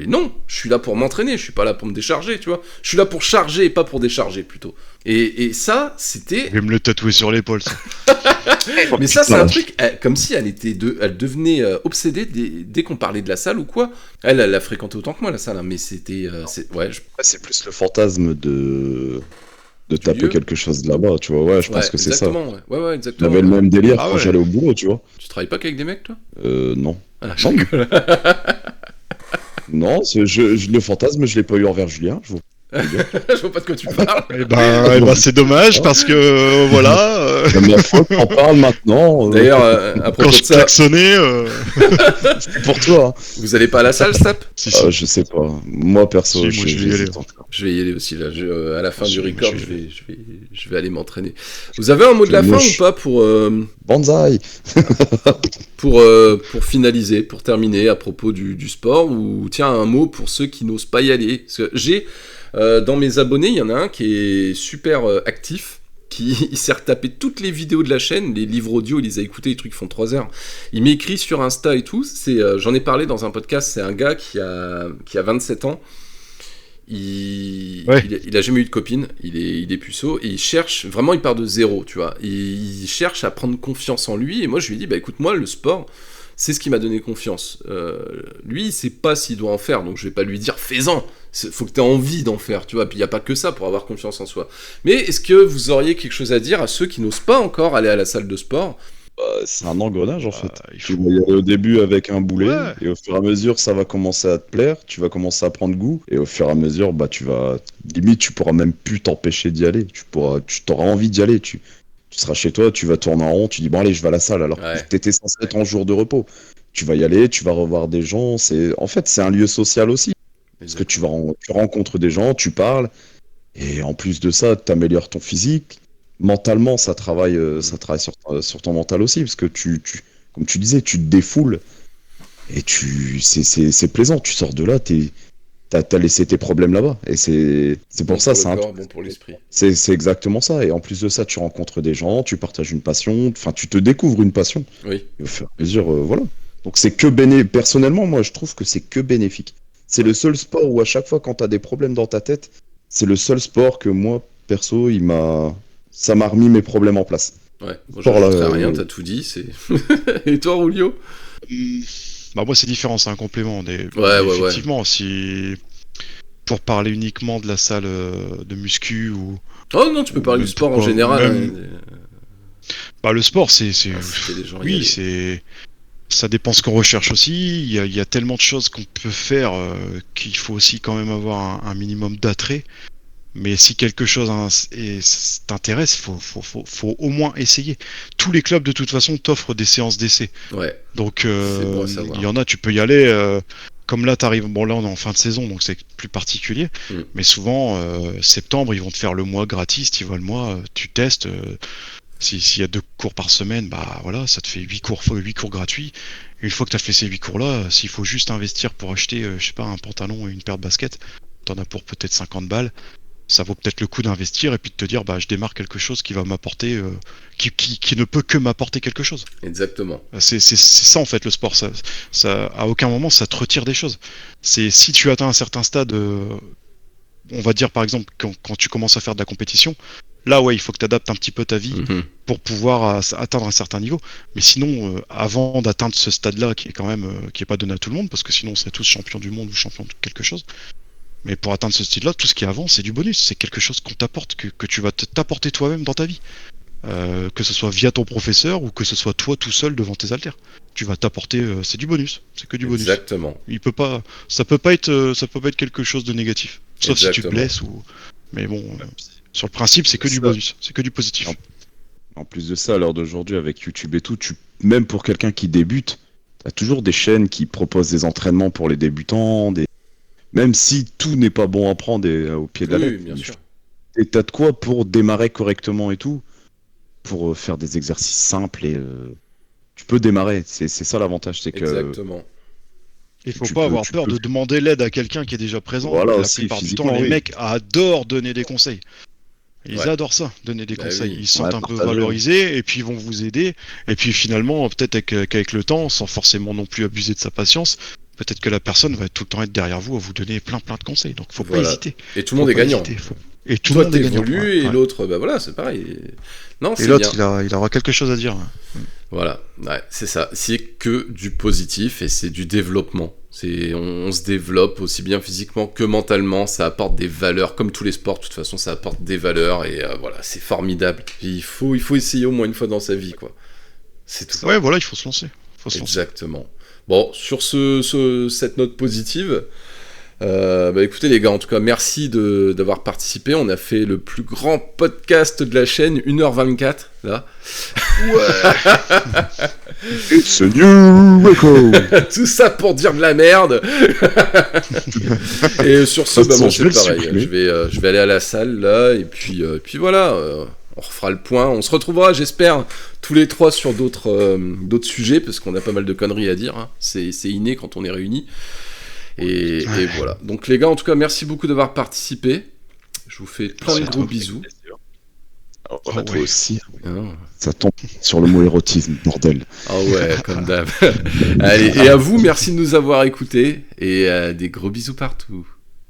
non, je suis là pour m'entraîner. Je suis pas là pour me décharger, tu vois. Je suis là pour charger et pas pour décharger plutôt. Et ça, c'était. Je vais me le tatouer sur l'épaule, ça. Mais ça, c'est un truc, comme si elle devenait obsédée dès qu'on parlait de la salle ou quoi. Elle l'a fréquenté autant que moi, la salle, hein, mais c'était. Ouais, C'est plus le fantasme de taper lieu. quelque chose là-bas, tu vois. Ouais, je pense ouais, que c'est ça. exactement, ouais, exactement. J'avais le même délire Ah quand ouais. j'allais au boulot, tu vois. Tu travailles pas qu'avec des mecs, toi Non. Ah, je Non. rigole. Non, le fantasme, je l'ai pas eu envers Julien. Je vois pas de quoi tu parles. Eh ben, c'est dommage parce que voilà. La première fois que t'en parles maintenant, D'ailleurs, à Quand propos je de ça, klaxonnais, c'est pour toi. Hein. vous allez pas à la salle, Stap si, si. Je sais pas. Moi, perso, Si, moi, je vais y aller. j'hésite encore. Je vais y aller aussi, là. À la fin Si, du moi, record, je vais je vais aller m'entraîner. Vous avez un mot de la fin Moche. ou pas Banzai. pour finaliser, pour terminer à propos du sport, ou tiens, un mot pour ceux qui n'osent pas y aller. Parce que j'ai, dans mes abonnés, il y en a un qui est super actif, il s'est retapé toutes les vidéos de la chaîne, les livres audio, il les a écoutés, les trucs font 3 heures. Il m'écrit sur Insta et tout, j'en ai parlé dans un podcast, c'est un gars qui a 27 ans. Il a jamais eu de copine, il est puceau, et il cherche, vraiment il part de zéro, tu vois, il cherche à prendre confiance en lui, et moi je lui ai dit, bah écoute, moi le sport, c'est ce qui m'a donné confiance. Lui, il sait pas s'il doit en faire, donc je vais pas lui dire, fais-en, faut que tu aies envie d'en faire, tu vois, puis il n'y a pas que ça pour avoir confiance en soi. Mais est-ce que vous auriez quelque chose à dire à ceux qui n'osent pas encore aller à la salle de sport ? C'est un engrenage en fait. Il Tu faut... vas y aller au début avec un boulet, Ouais. et au fur et à mesure, ça va commencer à te plaire, tu vas commencer à prendre goût, et au fur et à mesure, bah, limite, tu pourras même plus t'empêcher d'y aller. Tu t'auras envie d'y aller. Tu seras chez toi, tu vas tourner en rond, tu dis, bon, allez, je vais à la salle, alors Ouais. que t'étais censé être en jour de repos. Tu vas y aller, tu vas revoir des gens, en fait, c'est un lieu social aussi. Parce que tu rencontres des gens, tu parles, et en plus de ça, tu améliores ton physique. Mentalement, ça travaille sur ton mental aussi, parce que comme tu disais, tu te défoules, et c'est plaisant, tu sors de là, t'as laissé tes problèmes là-bas, et c'est pour Bon ça, pour c'est le un corps, bon pour l'esprit. c'est exactement ça, et en plus de ça, tu rencontres des gens, tu partages une passion, enfin, tu te découvres une passion, Oui. et au fur et à mesure, voilà. Donc c'est personnellement, moi, je trouve que c'est que bénéfique. C'est le seul sport où à chaque fois, quand t'as des problèmes dans ta tête, c'est le seul sport que moi, perso, ça m'a remis mes problèmes en place. Ouais, moi Sport, là, j'ajouterai rien, t'as tout dit, c'est... Et toi, Rulio ? Bah moi c'est différent, c'est un complément. Ouais. Effectivement, si pour parler uniquement de la salle de muscu ou Oh non, tu peux parler du sport en pourquoi général. même- hein. bah le sport c'est Inciter les gens à y aller. oui c'est ça dépend ce qu'on recherche aussi. Il y a tellement de choses qu'on peut faire qu'il faut aussi quand même avoir un minimum d'attrait. Mais si quelque chose t'intéresse, faut au moins essayer. Tous les clubs de toute façon t'offrent des séances d'essai. Ouais, Donc C'est bon à savoir. il y en a, tu peux y aller. Comme là, t'arrives. Bon, là, on est en fin de saison, donc c'est plus particulier. Mm. Mais souvent, septembre, ils vont te faire le mois gratis. Tu vois le mois, tu testes. S'il y a 2 cours par semaine, bah voilà, ça te fait 8 cours gratuits. Et une fois que tu as fait ces 8 cours-là, s'il faut juste investir pour acheter, je sais pas, un pantalon et une paire de baskets, t'en as pour peut-être 50 balles. Ça vaut peut-être le coup d'investir et puis de te dire, bah je démarre quelque chose qui va m'apporter, qui ne peut que m'apporter quelque chose. exactement. C'est ça en fait le sport. À aucun moment ça te retire des choses. C'est si tu atteins un certain stade, on va dire par exemple quand tu commences à faire de la compétition, là ouais il faut que tu adaptes un petit peu ta vie Mhm. pour pouvoir atteindre un certain niveau. Mais sinon, avant d'atteindre ce stade-là qui est quand même qui est pas donné à tout le monde parce que sinon on serait tous champions du monde ou champions de quelque chose. Mais pour atteindre ce style-là, tout ce qui est avant, c'est du bonus. C'est quelque chose qu'on t'apporte, que tu vas t'apporter toi-même dans ta vie. Que ce soit via ton professeur ou que ce soit toi tout seul devant tes haltères. Tu vas t'apporter, c'est du bonus. C'est que du bonus. Exactement. Ça peut pas être quelque chose de négatif. Sauf si tu te Exactement. blesses ou. Mais bon. Sur le principe, c'est que C'est du ça. bonus, c'est que du positif. Non. En plus de ça, à l'heure d'aujourd'hui, avec YouTube et tout, même pour quelqu'un qui débute, t'as toujours des chaînes qui proposent des entraînements pour les débutants, même si tout n'est pas bon à prendre au pied de la Oui, lettre. bien sûr. Et t'as de quoi pour démarrer correctement et tout, pour faire des exercices simples et tu peux démarrer. C'est ça l'avantage, c'est que Exactement. Il faut tu pas peux- avoir tu peur peux- de demander l'aide à quelqu'un qui est déjà présent. Voilà, La aussi, plupart du temps, physiquement, les oui. mecs adorent donner des conseils. Ils Ouais. adorent ça, donner des Bah conseils. oui. Ils se sentent Ouais, un peu partager. valorisés et puis ils vont vous aider. Et puis finalement, peut-être qu'avec le temps, sans forcément non plus abuser de sa patience, peut-être que la personne va tout le temps être derrière vous à vous donner plein de conseils. Donc faut Voilà. pas hésiter. Et tout le monde est gagnant. Et tout Toi, le monde est gagnant. t'évolues Ouais, et ouais. l'autre, bah voilà, c'est pareil. Non, Et c'est l'autre, bien. il aura quelque chose à dire. Voilà, ouais, c'est ça. C'est que du positif et c'est du développement. On se développe aussi bien physiquement que mentalement. Ça apporte des valeurs, comme tous les sports. De toute façon, ça apporte des valeurs et voilà, c'est formidable. Il faut essayer au moins une fois dans sa vie, quoi. C'est tout. Ouais, voilà, il faut se lancer. Faut se lancer. Exactement. Bon, sur cette note positive, bah écoutez les gars, en tout cas, merci d'avoir participé. On a fait le plus grand podcast de la chaîne, 1h24, là. It's a new record. Tout ça pour dire de la merde. Et sur ce, De toute bah, façon, moi, je vais c'est le pareil. supprimer. Je vais aller à la salle, là, et puis voilà. On refera le point. On se retrouvera, j'espère, tous les trois sur d'autres sujets, parce qu'on a pas mal de conneries à dire. Hein. C'est inné quand on est réunis. Et voilà. Donc les gars, en tout cas, merci beaucoup d'avoir participé. Je vous fais plein de Merci à gros toi. bisous. Oh, Ah toi ouais. aussi. Hein. Ça tombe sur le mot érotisme, bordel. Ah ouais, comme d'hab. Allez, et à vous, merci de nous avoir écoutés. Et des gros bisous partout.